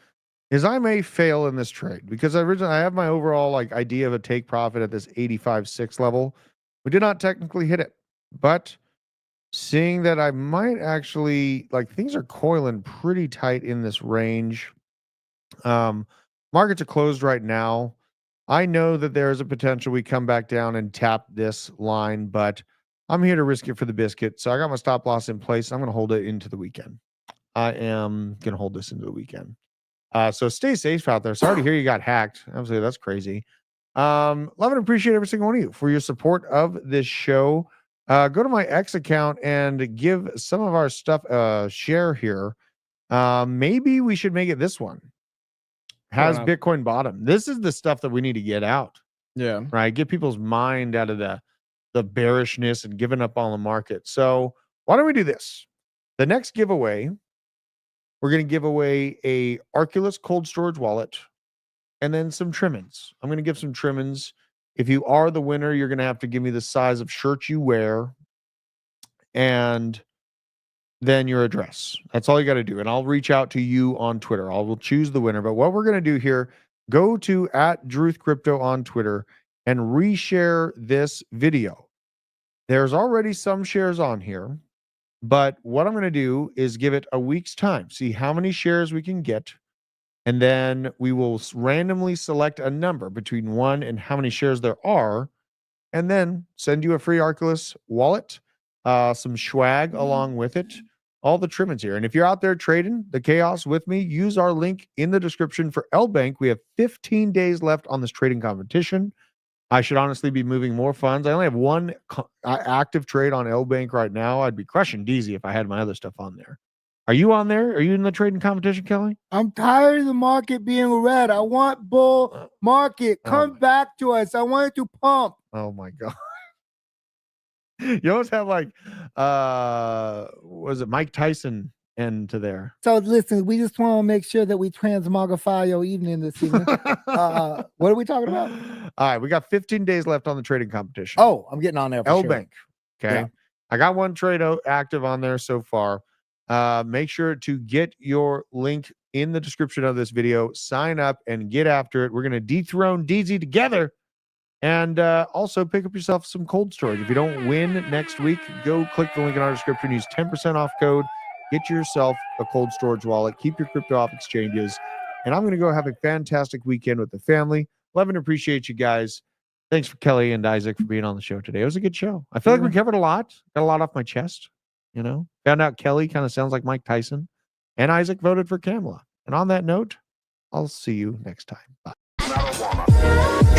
is I may fail in this trade because I have my overall like idea of a take profit at this 85.6 level. We did not technically hit it, but seeing that I might actually like things are coiling pretty tight in this range. Markets are closed right now. I know that there is a potential we come back down and tap this line, but I'm here to risk it for the biscuit. So I got my stop loss in place. I'm going to hold it into the weekend. I am going to hold this into the weekend. So stay safe out there. Sorry to hear you got hacked. Obviously, that's crazy. Love and appreciate every single one of you for your support of this show. Go to my X account and give some of our stuff a share here. Maybe we should make it this one. Has Bitcoin bottom? This is the stuff that we need to get out. Yeah. Right. Get people's mind out of the bearishness and giving up on the market. So why don't we do this? The next giveaway, we're going to give away a Arculus cold storage wallet and then some trimmings. I'm going to give some trimmings. If you are the winner, you're going to have to give me the size of shirt you wear and then your address. That's all you got to do. And I'll reach out to you on Twitter. I will choose the winner. But what we're going to do here, go to @DruthCrypto on Twitter and reshare this video. There's already some shares on here, but what I'm going to do is give it a week's time, see how many shares we can get. And then we will randomly select a number between 1 and how many shares there are, and then send you a free Arculus wallet, some swag along with it, all the trimmings here. And if you're out there trading the chaos with me, use our link in the description for LBank. We have 15 days left on this trading competition. I should honestly be moving more funds. I only have one active trade on LBank right now. I'd be crushing DZ if I had my other stuff on there. Are you on there? Are you in the trading competition, Kelly? I'm tired of the market being red. I want bull market. Come back to us. I want it to pump. Oh my God. You almost have like was it Mike Tyson end to there? So listen, we just want to make sure that we transmogrify your evening this evening. What are we talking about? All right, we got 15 days left on the trading competition. Oh, I'm getting on there for LBank. Sure. Okay. Yeah. I got one trade active on there so far. Make sure to get your link in the description of this video. Sign up and get after it. We're going to dethrone DZ together. And also pick up yourself some cold storage. If you don't win next week, go click the link in our description. Use 10% off code. Get yourself a cold storage wallet. Keep your crypto off exchanges. And I'm going to go have a fantastic weekend with the family. Love and appreciate you guys. Thanks for Kelly and Isaac for being on the show today. It was a good show. I feel like we covered a lot. Got a lot off my chest. You know, found out Kelly kind of sounds like Mike Tyson. And Isaac voted for Kamala. And on that note, I'll see you next time. Bye.